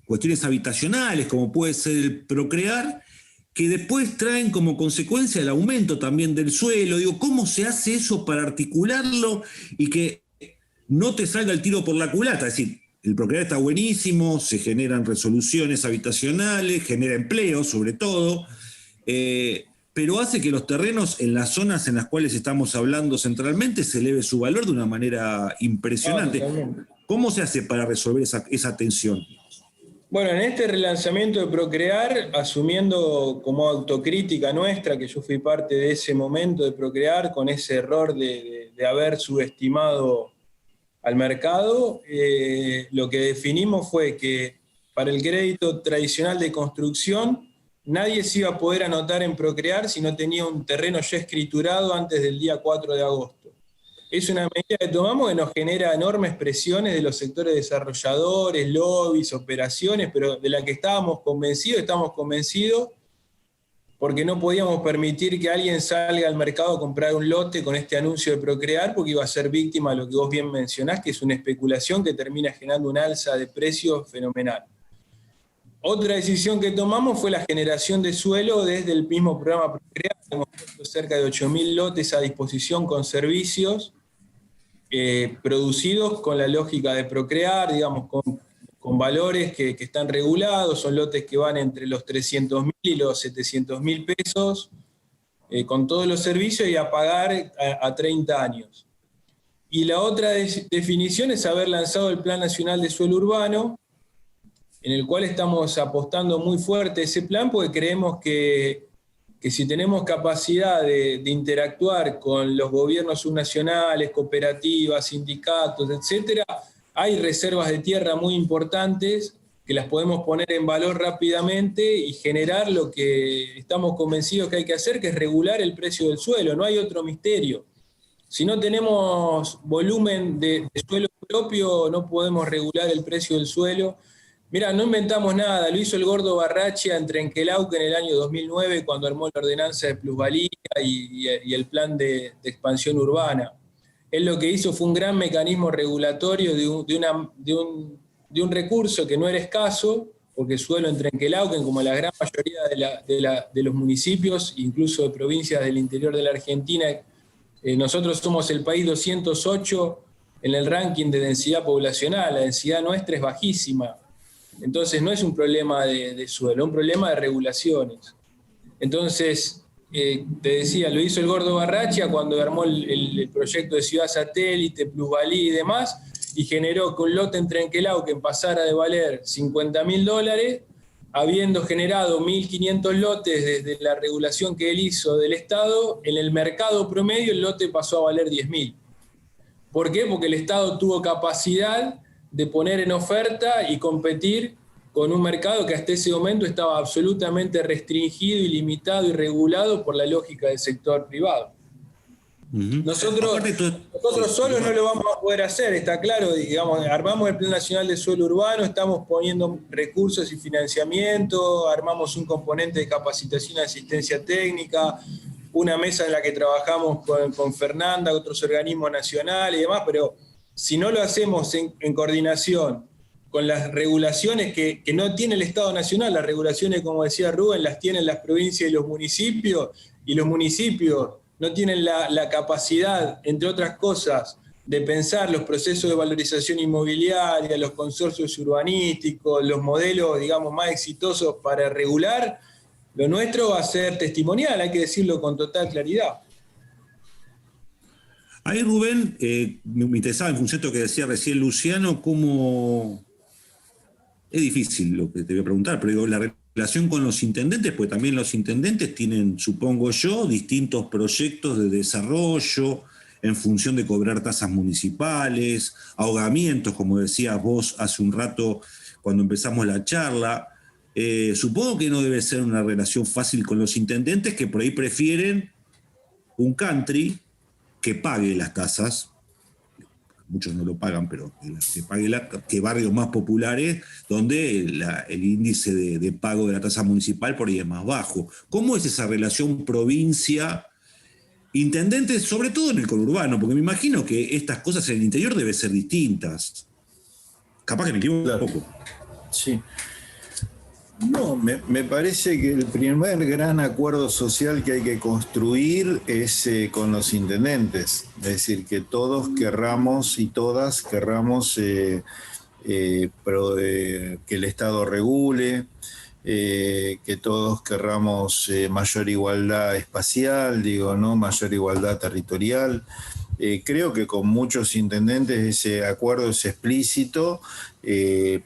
Speaker 1: cuestiones habitacionales, como puede ser el procrear, que después traen como consecuencia el aumento también del suelo. Digo, ¿cómo se hace eso para articularlo y que no te salga el tiro por la culata? Es decir, el procrear está buenísimo, se generan resoluciones habitacionales, genera empleo sobre todo, pero hace que los terrenos en las zonas en las cuales estamos hablando centralmente se eleve su valor de una manera impresionante. ¿Cómo se hace para resolver esa tensión?
Speaker 3: Bueno, en este relanzamiento de Procrear, asumiendo como autocrítica nuestra, que yo fui parte de ese momento de Procrear, con ese error de haber subestimado al mercado, lo que definimos fue que para el crédito tradicional de construcción nadie se iba a poder anotar en Procrear si no tenía un terreno ya escriturado antes del día 4 de agosto. Es una medida que tomamos que nos genera enormes presiones de los sectores desarrolladores, lobbies, operaciones, pero de la que estamos convencidos porque no podíamos permitir que alguien salga al mercado a comprar un lote con este anuncio de Procrear, porque iba a ser víctima de lo que vos bien mencionás, que es una especulación que termina generando un alza de precios fenomenal. Otra decisión que tomamos fue la generación de suelo desde el mismo programa Procrear. Hemos puesto cerca de 8.000 lotes a disposición con servicios producidos con la lógica de Procrear, digamos, con valores que están regulados, son lotes que van entre los 300.000 y los 700.000 pesos, con todos los servicios y a pagar a 30 años. Y la otra definición es haber lanzado el Plan Nacional de Suelo Urbano, en el cual estamos apostando muy fuerte ese plan, porque creemos que si tenemos capacidad de interactuar con los gobiernos subnacionales, cooperativas, sindicatos, etcétera, hay reservas de tierra muy importantes que las podemos poner en valor rápidamente y generar lo que estamos convencidos que hay que hacer, que es regular el precio del suelo. No hay otro misterio. Si no tenemos volumen de suelo propio, no podemos regular el precio del suelo. Mirá, no inventamos nada, lo hizo el Gordo Barrachia en Trenquelauquen en el año 2009, cuando armó la ordenanza de plusvalía y el plan de expansión urbana. Él lo que hizo fue un gran mecanismo regulatorio de un recurso que no era escaso, porque el suelo en Trenquelauquen, como la gran mayoría de los municipios, incluso de provincias del interior de la Argentina, nosotros somos el país 208 en el ranking de densidad poblacional, la densidad nuestra es bajísima. Entonces no es un problema de suelo, es un problema de regulaciones. Entonces, te decía, lo hizo el Gordo Barrachia cuando armó el proyecto de ciudad satélite, plusvalía y demás, y generó que un lote en Trenquelauquen pasara de valer $50.000, habiendo generado 1.500 lotes desde la regulación que él hizo del Estado. En el mercado promedio el lote pasó a valer 10.000. ¿Por qué? Porque el Estado tuvo capacidad de poner en oferta y competir con un mercado que hasta ese momento estaba absolutamente restringido y limitado y regulado por la lógica del sector privado. Nosotros solos no lo vamos a poder hacer, está claro. Digamos, armamos el Plan Nacional de Suelo Urbano, estamos poniendo recursos y financiamiento, armamos un componente de capacitación y asistencia técnica, una mesa en la que trabajamos con Fernanda, otros organismos nacionales y demás, pero si no lo hacemos en coordinación con las regulaciones que no tiene el Estado Nacional, las regulaciones, como decía Rubén, las tienen las provincias y los municipios no tienen la capacidad, entre otras cosas, de pensar los procesos de valorización inmobiliaria, los consorcios urbanísticos, los modelos, digamos, más exitosos para regular, lo nuestro va a ser testimonial, hay que decirlo con total claridad.
Speaker 1: Ahí, Rubén, me interesaba en función de lo que decía recién Luciano, cómo es difícil lo que te voy a preguntar, pero digo, la relación con los intendentes, pues también los intendentes tienen, supongo yo, distintos proyectos de desarrollo en función de cobrar tasas municipales, ahogamientos, como decías vos hace un rato cuando empezamos la charla. Supongo que no debe ser una relación fácil con los intendentes, que por ahí prefieren un country que pague las tasas. Muchos no lo pagan, pero que pague que barrios más populares donde el índice de pago de la tasa municipal por ahí es más bajo. ¿Cómo es esa relación provincia-intendentes, sobre todo en el conurbano? Porque me imagino que estas cosas en el interior deben ser distintas. Capaz que me equivoco un poco.
Speaker 2: Sí. No, me parece que el primer gran acuerdo social que hay que construir es con los intendentes. Es decir, que todos querramos y todas querramos que el Estado regule, que todos querramos mayor igualdad espacial, mayor igualdad territorial. Creo que con muchos intendentes ese acuerdo es explícito,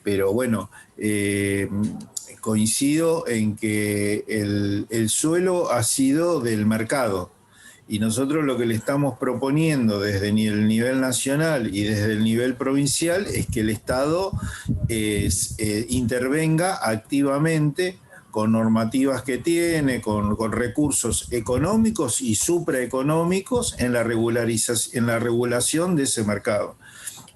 Speaker 2: pero bueno, coincido en que el suelo ha sido del mercado y nosotros lo que le estamos proponiendo desde el nivel nacional y desde el nivel provincial es que el Estado intervenga activamente con normativas que tiene, con recursos económicos y supraeconómicos en la regulación de ese mercado.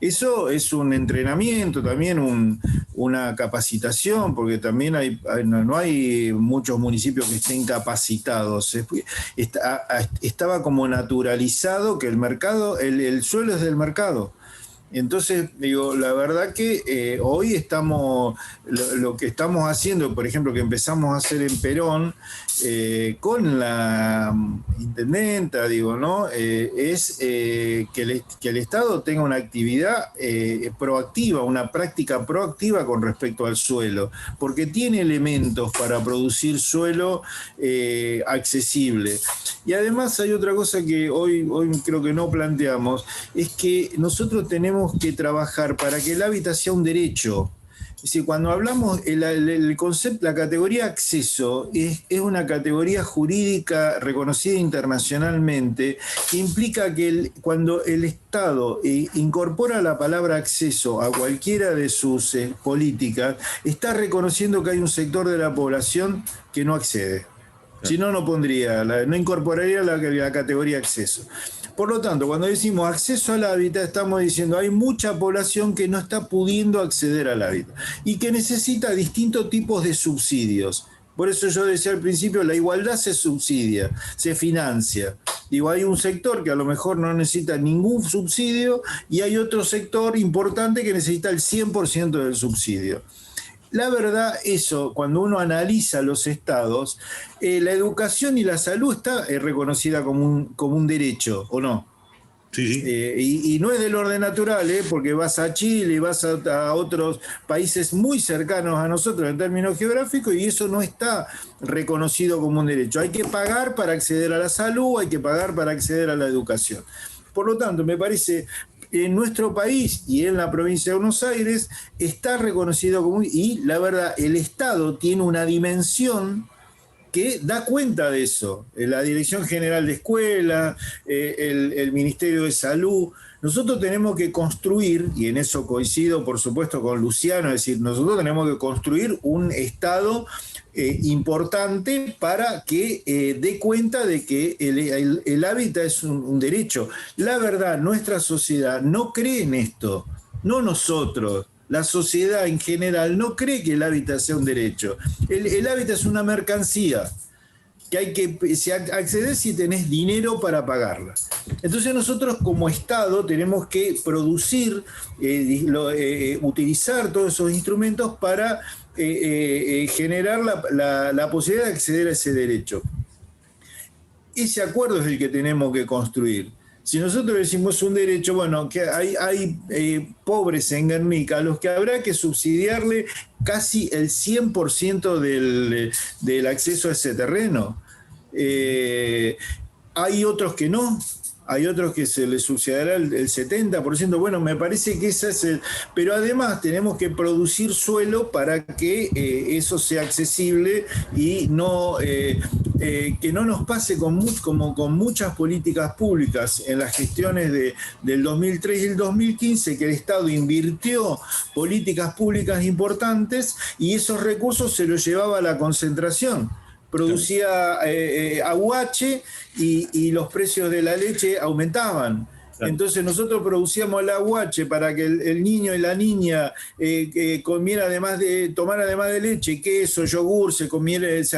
Speaker 2: Eso es un entrenamiento, también una capacitación, porque también no hay muchos municipios que estén capacitados. Estaba como naturalizado que el mercado, el suelo es del mercado. Entonces, la verdad que hoy lo que estamos haciendo, por ejemplo, que empezamos a hacer en Perón, con la intendenta, es que el Estado tenga una actividad proactiva, una práctica proactiva con respecto al suelo, porque tiene elementos para producir suelo accesible. Y además hay otra cosa que hoy creo que no planteamos, es que nosotros tenemos que trabajar para que el hábitat sea un derecho. Es decir, cuando hablamos, el concepto, la categoría acceso es una categoría jurídica reconocida internacionalmente que implica que cuando el Estado incorpora la palabra acceso a cualquiera de sus políticas, está reconociendo que hay un sector de la población que no accede. Si no, no incorporaría la categoría acceso. Por lo tanto, cuando decimos acceso al hábitat, estamos diciendo hay mucha población que no está pudiendo acceder al hábitat y que necesita distintos tipos de subsidios. Por eso yo decía al principio, la igualdad se subsidia, se financia. Hay un sector que a lo mejor no necesita ningún subsidio y hay otro sector importante que necesita el 100% del subsidio. La verdad, eso, cuando uno analiza los estados, la educación y la salud está reconocida como un derecho, ¿o no?
Speaker 1: Sí.
Speaker 2: Y no es del orden natural, porque vas a Chile y vas a otros países muy cercanos a nosotros en términos geográficos y eso no está reconocido como un derecho. Hay que pagar para acceder a la salud, hay que pagar para acceder a la educación. Por lo tanto, me parece... En nuestro país y en la provincia de Buenos Aires está reconocido como... Y la verdad, el Estado tiene una dimensión
Speaker 5: que da cuenta de eso. La Dirección General de Escuela, el Ministerio de Salud. Nosotros tenemos que construir, y en eso coincido por supuesto con Luciano, es decir, nosotros tenemos que construir un Estado importante para que dé cuenta de que el hábitat es un derecho. La verdad, nuestra sociedad no cree en esto, no nosotros. La sociedad en general no cree que el hábitat sea un derecho. El hábitat es una mercancía que hay que acceder si tenés dinero para pagarla. Entonces nosotros como Estado tenemos que producir, utilizar todos esos instrumentos para generar la posibilidad de acceder a ese derecho. Ese acuerdo es el que tenemos que construir. Si nosotros decimos un derecho, bueno, que hay pobres en Guernica, a los que habrá que subsidiarle casi el 100% del acceso a ese terreno. Hay otros que no. Hay otros que se les subsidiará el 70%. Bueno, me parece que ese es el... Pero además tenemos que producir suelo para que eso sea accesible y no, que no nos pase como con muchas políticas públicas en las gestiones del 2003 y el 2015, que el Estado invirtió políticas públicas importantes y esos recursos se los llevaba a la concentración. Producía aguache y los precios de la leche aumentaban. Entonces nosotros producíamos el aguache para que el niño y la niña tomara además de leche, queso, yogur, se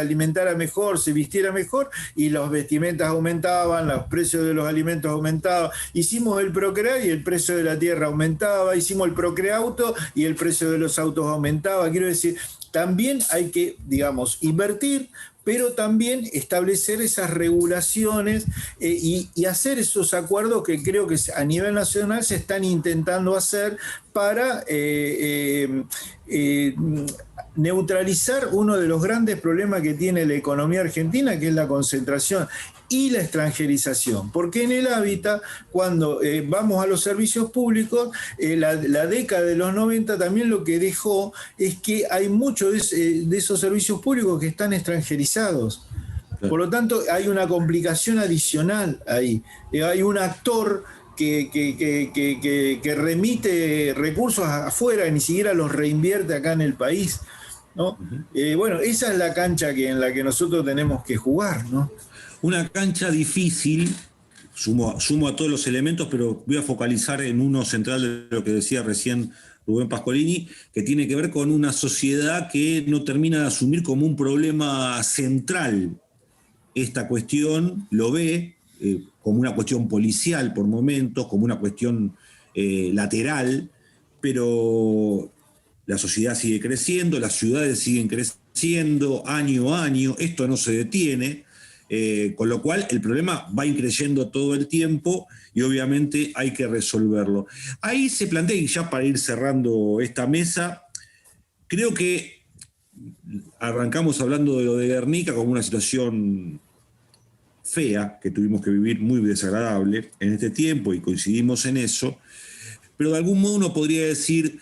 Speaker 5: alimentara mejor, se vistiera mejor, y las vestimentas aumentaban, los precios de los alimentos aumentaban. Hicimos el Procrear y el precio de la tierra aumentaba, hicimos el Procreauto y el precio de los autos aumentaba. Quiero decir, también hay que, digamos, invertir, pero también establecer esas regulaciones y hacer esos acuerdos que creo que a nivel nacional se están intentando hacer para neutralizar uno de los grandes problemas que tiene la economía argentina, que es la concentración y la extranjerización. Porque en el hábitat, cuando vamos a los servicios públicos, la década de los 90 también lo que dejó es que hay muchos de esos servicios públicos que están extranjerizados. Por lo tanto, hay una complicación adicional ahí. Hay un actor que remite recursos afuera y ni siquiera los reinvierte acá en el país, ¿no? Bueno, esa es la cancha en la que nosotros tenemos que jugar, ¿no?
Speaker 1: Una cancha difícil, sumo a todos los elementos, pero voy a focalizar en uno central de lo que decía recién Rubén Pascolini, que tiene que ver con una sociedad que no termina de asumir como un problema central esta cuestión, lo ve como una cuestión policial por momentos, como una cuestión lateral, pero la sociedad sigue creciendo, las ciudades siguen creciendo año a año, esto no se detiene. Con lo cual el problema va increyendo todo el tiempo y obviamente hay que resolverlo. Ahí se plantea, y ya para ir cerrando esta mesa, creo que arrancamos hablando de lo de Guernica como una situación fea que tuvimos que vivir, muy desagradable en este tiempo, y coincidimos en eso, pero de algún modo uno podría decir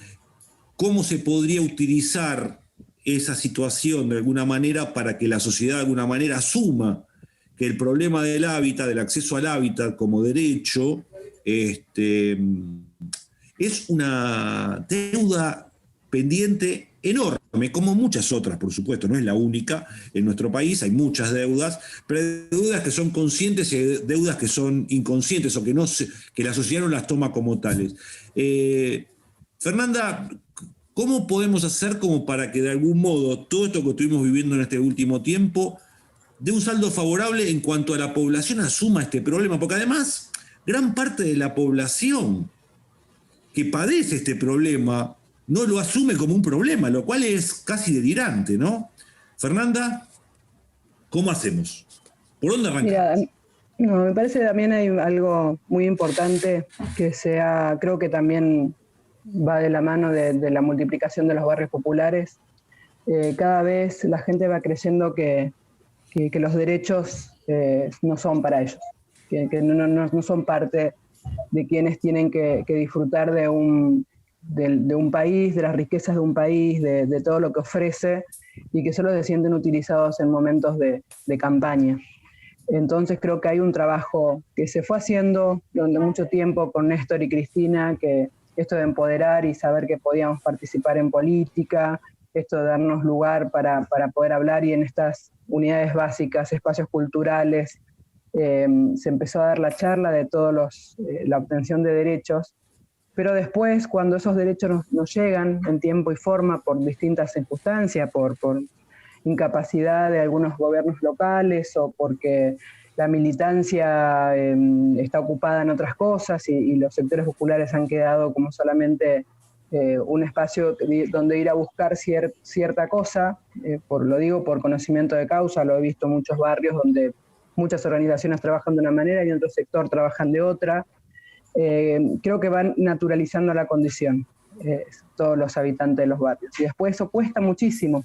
Speaker 1: cómo se podría utilizar esa situación de alguna manera para que la sociedad de alguna manera asuma que el problema del hábitat, del acceso al hábitat como derecho, es una deuda pendiente enorme, como muchas otras, por supuesto, no es la única en nuestro país, hay muchas deudas, pero hay deudas que son conscientes y hay deudas que son inconscientes o que la sociedad no las toma como tales. Fernanda, ¿cómo podemos hacer como para que de algún modo todo esto que estuvimos viviendo en este último tiempo dé un saldo favorable en cuanto a la población asuma este problema? Porque además, gran parte de la población que padece este problema no lo asume como un problema, lo cual es casi delirante, ¿no? Fernanda, ¿cómo hacemos? ¿Por dónde arrancamos?
Speaker 4: Mira, me parece que también hay algo muy importante que creo que también va de la mano de la multiplicación de los barrios populares. Cada vez la gente va creyendo que los derechos no son para ellos, que no son parte de quienes tienen que disfrutar de un país, de las riquezas de un país, de todo lo que ofrece, y que solo se sienten utilizados en momentos de campaña. Entonces creo que hay un trabajo que se fue haciendo durante mucho tiempo con Néstor y Cristina, que esto de empoderar y saber que podíamos participar en política, esto de darnos lugar para poder hablar, y en estas unidades básicas, espacios culturales, se empezó a dar la charla de todos la obtención de derechos, pero después, cuando esos derechos nos llegan en tiempo y forma por distintas circunstancias, por incapacidad de algunos gobiernos locales o porque la militancia está ocupada en otras cosas y los sectores populares han quedado como solamente un espacio donde ir a buscar cierta cosa, lo digo por conocimiento de causa, lo he visto en muchos barrios donde muchas organizaciones trabajan de una manera y en otro sector trabajan de otra. Creo que van naturalizando la condición todos los habitantes de los barrios. Y después eso cuesta muchísimo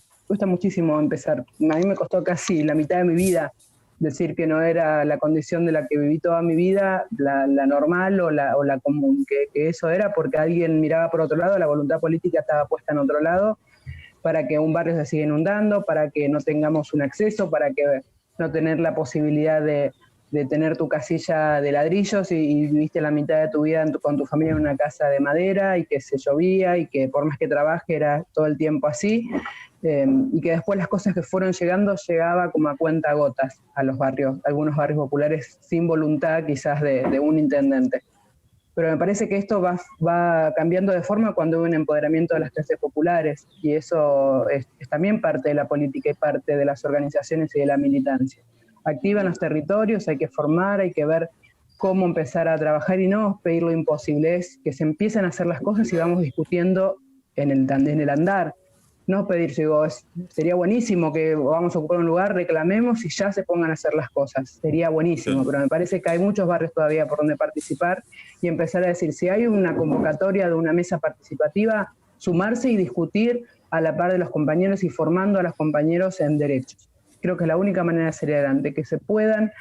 Speaker 4: empezar. A mí me costó casi la mitad de mi vida decir que no era la condición de la que viví toda mi vida, la normal o la común, que eso era porque alguien miraba por otro lado, la voluntad política estaba puesta en otro lado, para que un barrio se siga inundando, para que no tengamos un acceso, para que no tener la posibilidad de tener tu casilla de ladrillos y viviste la mitad de tu vida con tu familia en una casa de madera y que se llovía y que por más que trabaje era todo el tiempo así, y que después las cosas que fueron llegaba como a cuenta gotas a los barrios, algunos barrios populares sin voluntad quizás de un intendente. Pero me parece que esto va cambiando de forma cuando hay un empoderamiento de las clases populares, y eso es también parte de la política y parte de las organizaciones y de la militancia. Activa en los territorios, hay que formar, hay que ver cómo empezar a trabajar y no pedir lo imposible, es que se empiecen a hacer las cosas y vamos discutiendo en el andar. No pedir, sería buenísimo que vamos a ocupar un lugar, reclamemos y ya se pongan a hacer las cosas. Sería buenísimo, pero me parece que hay muchos barrios todavía por donde participar y empezar a decir, si hay una convocatoria de una mesa participativa, sumarse y discutir a la par de los compañeros y formando a los compañeros en derechos. Creo que es la única manera de salir adelante, que se puedan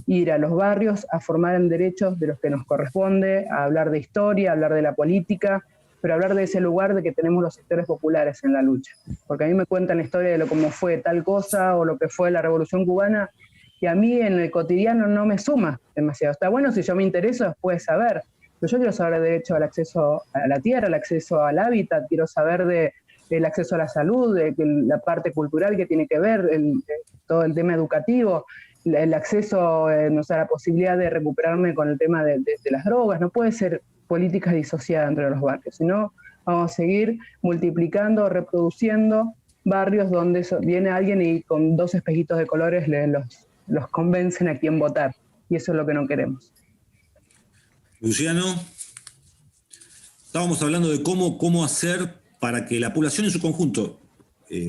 Speaker 4: ir a los barrios a formar en derechos de los que nos corresponde, a hablar de historia, a hablar de la política, pero hablar de ese lugar de que tenemos los sectores populares en la lucha. Porque a mí me cuentan la historia de cómo fue tal cosa o lo que fue la Revolución Cubana, y a mí en el cotidiano no me suma demasiado. Está bueno si yo me intereso después saber, pero yo quiero saber de derecho al acceso a la tierra, al acceso al hábitat, quiero saber del acceso a la salud, de la parte cultural que tiene que ver, todo el tema educativo, el acceso, a la posibilidad de recuperarme con el tema de las drogas. No puede ser políticas disociadas entre los barrios, sino vamos a seguir multiplicando, reproduciendo barrios donde viene alguien y con 2 espejitos de colores los convencen a quién votar, y eso es lo que no queremos.
Speaker 1: Luciano, estábamos hablando de cómo hacer para que la población en su conjunto,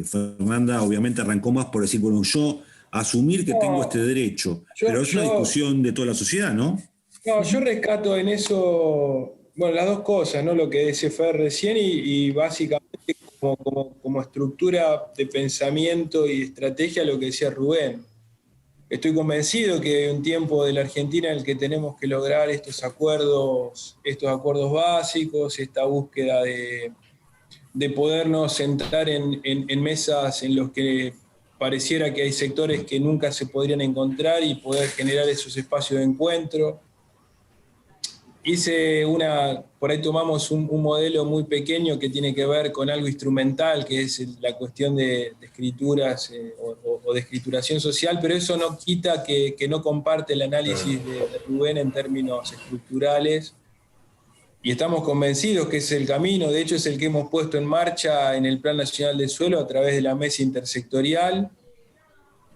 Speaker 1: Fernanda obviamente arrancó más por decir, bueno, yo asumir que tengo este derecho, pero es una discusión de toda la sociedad, ¿no?
Speaker 3: No, yo rescato en eso, las dos cosas, ¿no? Lo que decía Fer recién y básicamente como estructura de pensamiento y estrategia lo que decía Rubén. Estoy convencido que hay un tiempo de la Argentina en el que tenemos que lograr estos acuerdos básicos, esta búsqueda de podernos sentar en mesas en los que pareciera que hay sectores que nunca se podrían encontrar y poder generar esos espacios de encuentro. Por ahí tomamos un modelo muy pequeño que tiene que ver con algo instrumental, que es la cuestión de escrituras o de escrituración social, pero eso no quita que no comparte el análisis de Rubén en términos estructurales. Y estamos convencidos que es el camino, de hecho es el que hemos puesto en marcha en el Plan Nacional del Suelo a través de la mesa intersectorial,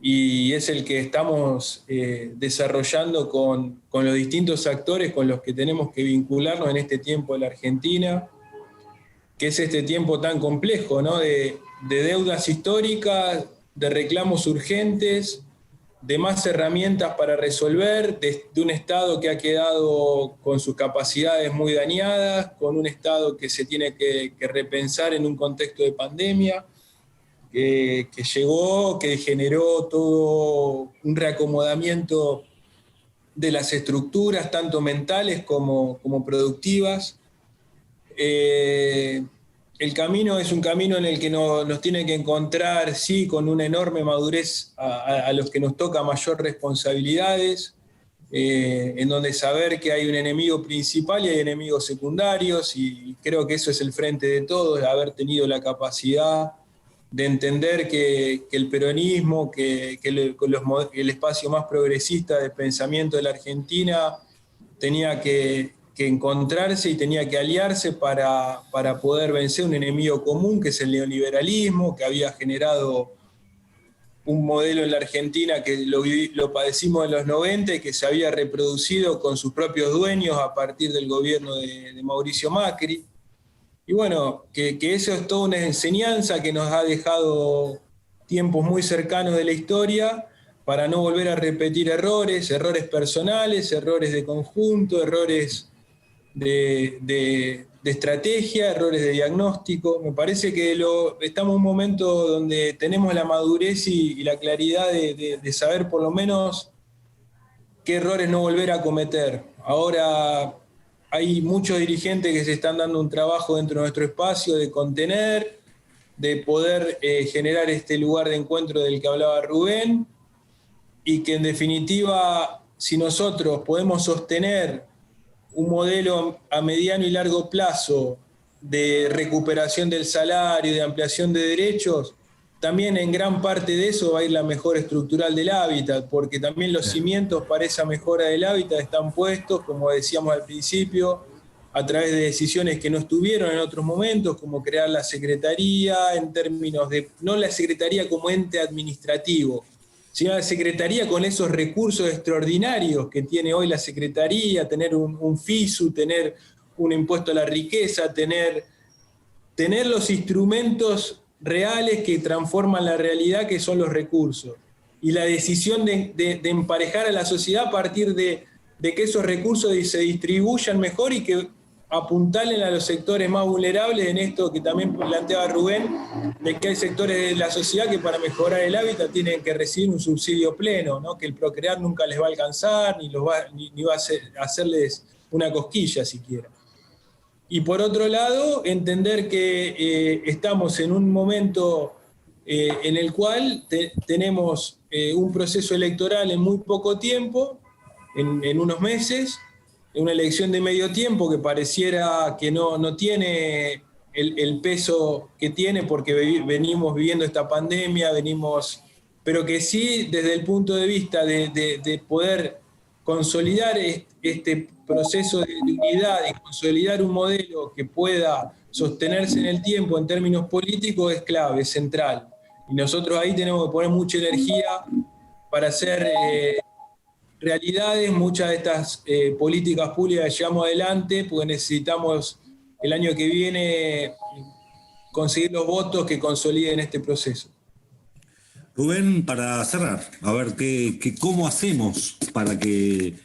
Speaker 3: y es el que estamos desarrollando con los distintos actores con los que tenemos que vincularnos en este tiempo de la Argentina, que es este tiempo tan complejo, ¿no? de deudas históricas, de reclamos urgentes, de más herramientas para resolver, de un Estado que ha quedado con sus capacidades muy dañadas, con un Estado que se tiene que repensar en un contexto de pandemia, que llegó, que generó todo un reacomodamiento de las estructuras, tanto mentales como productivas. el camino es un camino en el que nos tiene que encontrar, sí, con una enorme madurez a los que nos toca mayor responsabilidades, en donde saber que hay un enemigo principal y hay enemigos secundarios, y creo que eso es el frente de todos, haber tenido la capacidad de entender que el peronismo, que el espacio más progresista de pensamiento de la Argentina tenía que encontrarse y tenía que aliarse para poder vencer un enemigo común, que es el neoliberalismo, que había generado un modelo en la Argentina que lo padecimos en los 90 y que se había reproducido con sus propios dueños a partir del gobierno de Mauricio Macri. Y bueno, que eso es toda una enseñanza que nos ha dejado tiempos muy cercanos de la historia para no volver a repetir errores personales, errores de conjunto, errores de estrategia, errores de diagnóstico. Me parece que estamos en un momento donde tenemos la madurez y la claridad de saber por lo menos qué errores no volver a cometer. Ahora hay muchos dirigentes que se están dando un trabajo dentro de nuestro espacio de contener, de poder generar este lugar de encuentro del que hablaba Rubén, y que en definitiva, si nosotros podemos sostener un modelo a mediano y largo plazo de recuperación del salario, de ampliación de derechos, también en gran parte de eso va a ir la mejora estructural del hábitat, porque también los cimientos para esa mejora del hábitat están puestos, como decíamos al principio, a través de decisiones que no estuvieron en otros momentos, como crear la Secretaría, en términos de, no la Secretaría como ente administrativo, sino la Secretaría con esos recursos extraordinarios que tiene hoy la Secretaría, tener un FISU, tener un impuesto a la riqueza, tener los instrumentos reales que transforman la realidad, que son los recursos. Y la decisión de emparejar a la sociedad a partir de que esos recursos se distribuyan mejor y que apuntalen a los sectores más vulnerables, en esto que también planteaba Rubén, de que hay sectores de la sociedad que para mejorar el hábitat tienen que recibir un subsidio pleno, ¿no? Que el procrear nunca les va a alcanzar, ni va a hacerles una cosquilla siquiera. Y por otro lado, entender que estamos en un momento en el cual tenemos un proceso electoral en muy poco tiempo, en unos meses, una elección de medio tiempo que pareciera que no tiene el peso que tiene porque venimos viviendo esta pandemia, pero que sí desde el punto de vista de poder consolidar este proceso de unidad y consolidar un modelo que pueda sostenerse en el tiempo en términos políticos es clave, es central. Y nosotros ahí tenemos que poner mucha energía para hacer realidades, muchas de estas políticas públicas que llevamos adelante, porque necesitamos el año que viene conseguir los votos que consoliden este proceso.
Speaker 1: Rubén, para cerrar, a ver cómo hacemos para que,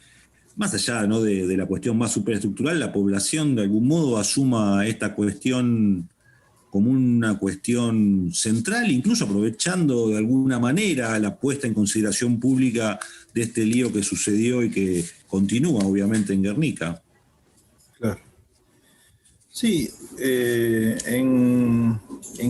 Speaker 1: más allá, ¿no?, de la cuestión más superestructural, la población de algún modo asuma esta cuestión como una cuestión central, incluso aprovechando de alguna manera la puesta en consideración pública de este lío que sucedió y que continúa obviamente en Guernica.
Speaker 5: Claro. Sí, en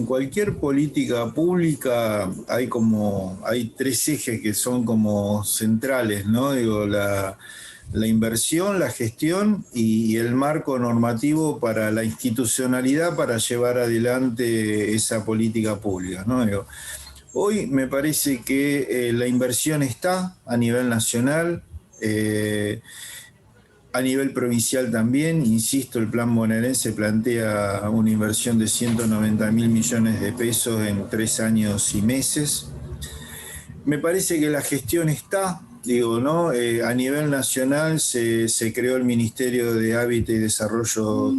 Speaker 5: cualquier política pública hay tres ejes que son como centrales, ¿no? Digo, la inversión, la gestión y el marco normativo para la institucionalidad para llevar adelante esa política pública, ¿no? Digo, hoy me parece que la inversión está a nivel nacional, a nivel provincial también. Insisto, el plan bonaerense plantea una inversión de 190.000 millones de pesos en 3 años y meses. Me parece que la gestión está, ¿no? A nivel nacional se creó el Ministerio de Hábitat y Desarrollo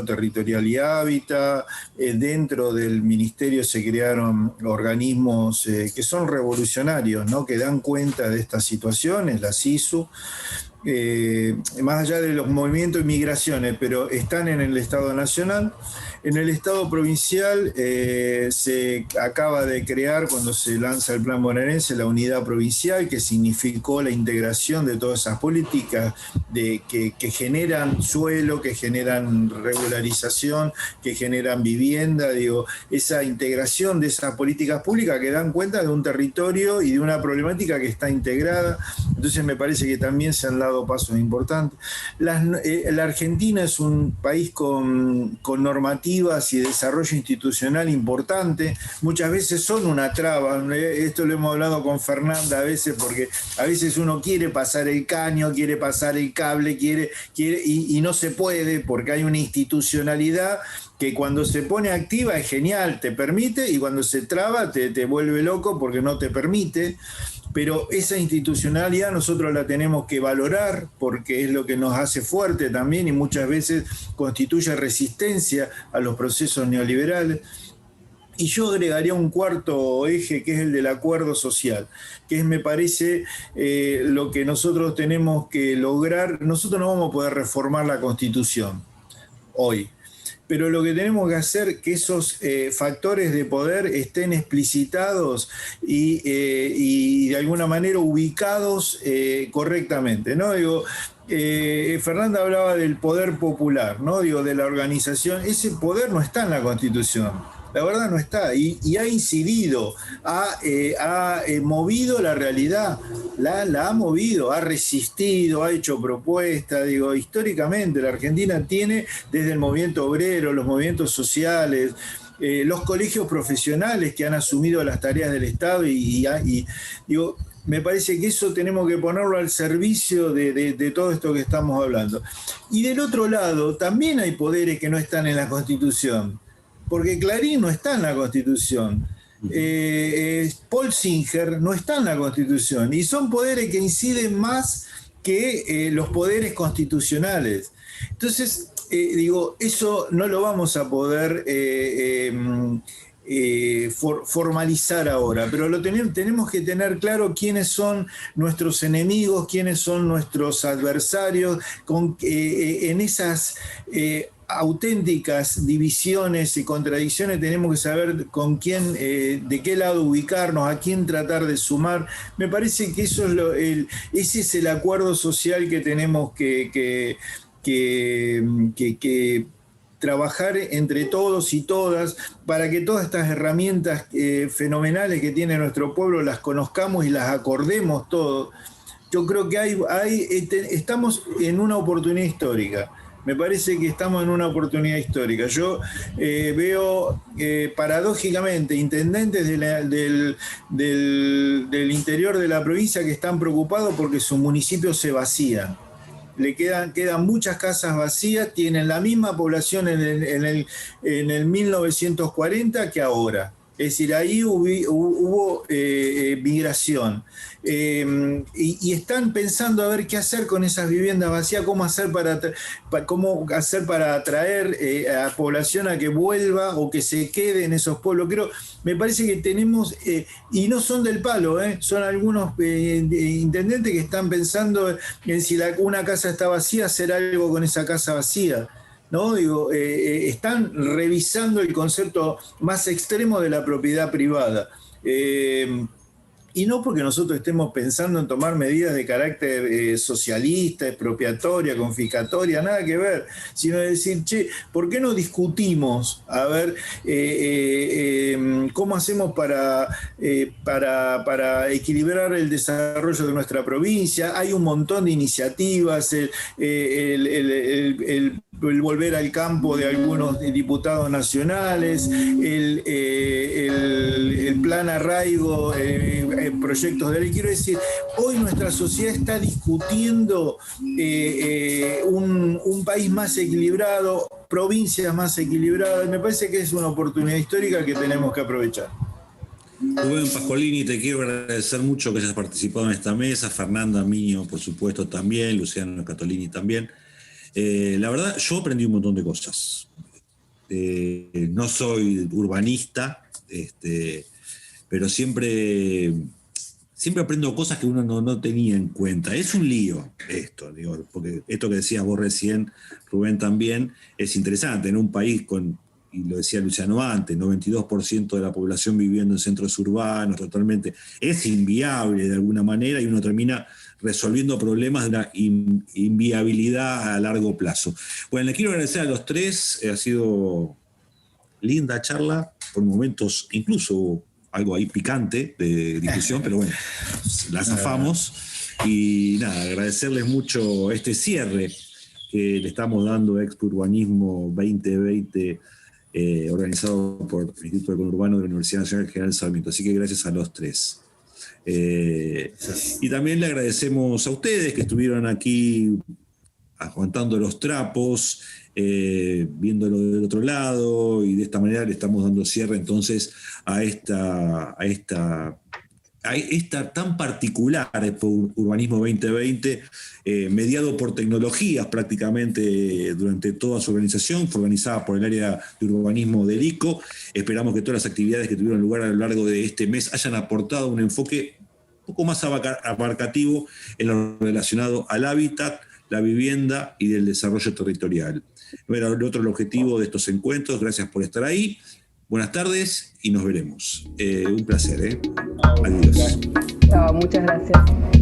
Speaker 5: Territorial y Hábitat. Dentro del ministerio se crearon organismos que son revolucionarios, ¿no? Que dan cuenta de estas situaciones, la CISU. más allá de los movimientos y migraciones, pero están en el Estado Nacional. En el Estado provincial se acaba de crear, cuando se lanza el Plan Bonaerense, la unidad provincial, que significó la integración de todas esas políticas que generan suelo, que generan regularización, que generan vivienda, esa integración de esas políticas públicas que dan cuenta de un territorio y de una problemática que está integrada. Entonces me parece que también se han dado pasos importantes. La Argentina es un país con normativas y desarrollo institucional importante, muchas veces son una traba. Esto lo hemos hablado con Fernanda a veces, porque a veces uno quiere pasar el caño, quiere pasar el cable, quiere y no se puede, porque hay una institucionalidad que cuando se pone activa es genial, te permite, y cuando se traba te vuelve loco porque no te permite. Pero esa institucionalidad nosotros la tenemos que valorar, porque es lo que nos hace fuerte también y muchas veces constituye resistencia a los procesos neoliberales. Y yo agregaría un cuarto eje, que es el del acuerdo social, que es, me parece, lo que nosotros tenemos que lograr. Nosotros no vamos a poder reformar la Constitución hoy, pero lo que tenemos que hacer es que esos factores de poder estén explicitados y de alguna manera ubicados correctamente, ¿no? Fernanda hablaba del poder popular, ¿no? De la organización. Ese poder no está en la Constitución. La verdad no está, y ha incidido, ha movido la realidad, la ha movido, ha resistido, ha hecho propuestas. Históricamente la Argentina tiene, desde el movimiento obrero, los movimientos sociales, los colegios profesionales que han asumido las tareas del Estado me parece que eso tenemos que ponerlo al servicio de todo esto que estamos hablando. Y del otro lado, también hay poderes que no están en la Constitución, porque Clarín no está en la Constitución, Paul Singer no está en la Constitución, y son poderes que inciden más que los poderes constitucionales. Entonces, eso no lo vamos a poder formalizar ahora, pero tenemos que tener claro quiénes son nuestros enemigos, quiénes son nuestros adversarios, en esas auténticas divisiones y contradicciones tenemos que saber con quién, de qué lado ubicarnos, a quién tratar de sumar. Me parece que eso es ese es el acuerdo social que tenemos que trabajar entre todos y todas, para que todas estas herramientas fenomenales que tiene nuestro pueblo las conozcamos y las acordemos todos. Yo creo que estamos en una oportunidad histórica. Me parece que estamos en una oportunidad histórica. Yo veo paradójicamente intendentes del interior de la provincia que están preocupados porque sus municipios se vacían. Quedan muchas casas vacías, tienen la misma población en el 1940 que ahora. Es decir, ahí hubo migración. Y están pensando a ver qué hacer con esas viviendas vacías, cómo hacer para atraer a población a que vuelva o que se quede en esos pueblos. Me parece que tenemos, y no son del palo, son algunos intendentes que están pensando en si una casa está vacía, hacer algo con esa casa vacía, ¿no? Están revisando el concepto más extremo de la propiedad privada. Y no porque nosotros estemos pensando en tomar medidas de carácter socialista, expropiatoria, confiscatoria, nada que ver, sino decir, ¿por qué no discutimos a ver cómo hacemos para equilibrar el desarrollo de nuestra provincia? Hay un montón de iniciativas, el volver al campo de algunos diputados nacionales, el plan arraigo, proyectos de ley. Quiero decir, hoy nuestra sociedad está discutiendo un país más equilibrado, provincias más equilibradas. Me parece que es una oportunidad histórica que tenemos que aprovechar.
Speaker 1: Rubén Pascolini, te quiero agradecer mucho que hayas participado en esta mesa. Fernanda Miño, por supuesto, también. Luciano Catolini también. La verdad, yo aprendí un montón de cosas. No soy urbanista, pero siempre siempre aprendo cosas que uno no tenía en cuenta. Es un lío esto, digo, porque esto que decías vos recién, Rubén, también es interesante. En un país con, y lo decía Luciano antes, 92% de la población viviendo en centros urbanos, totalmente, es inviable de alguna manera, y uno termina resolviendo problemas de una inviabilidad a largo plazo. Bueno, les quiero agradecer a los tres, ha sido linda charla, por momentos incluso algo ahí picante de discusión, pero bueno, la zafamos. Y nada, agradecerles mucho este cierre que le estamos dando a Expo Urbanismo 2020, organizado por el Instituto de Conurbano de la Universidad Nacional General Sarmiento. Así que gracias a los tres. Y también le agradecemos a ustedes que estuvieron aquí aguantando los trapos, viéndolo del otro lado, y de esta manera le estamos dando cierre entonces a esta tan particular Urbanismo 2020, mediado por tecnologías prácticamente durante toda su organización. Fue organizada por el área de urbanismo del ICO. Esperamos que todas las actividades que tuvieron lugar a lo largo de este mes hayan aportado un enfoque un poco más abarcativo en lo relacionado al hábitat, la vivienda y del desarrollo territorial. Era el otro objetivo de estos encuentros. Gracias por estar ahí. Buenas tardes y nos veremos. Un placer. Adiós.
Speaker 4: Chao, muchas gracias.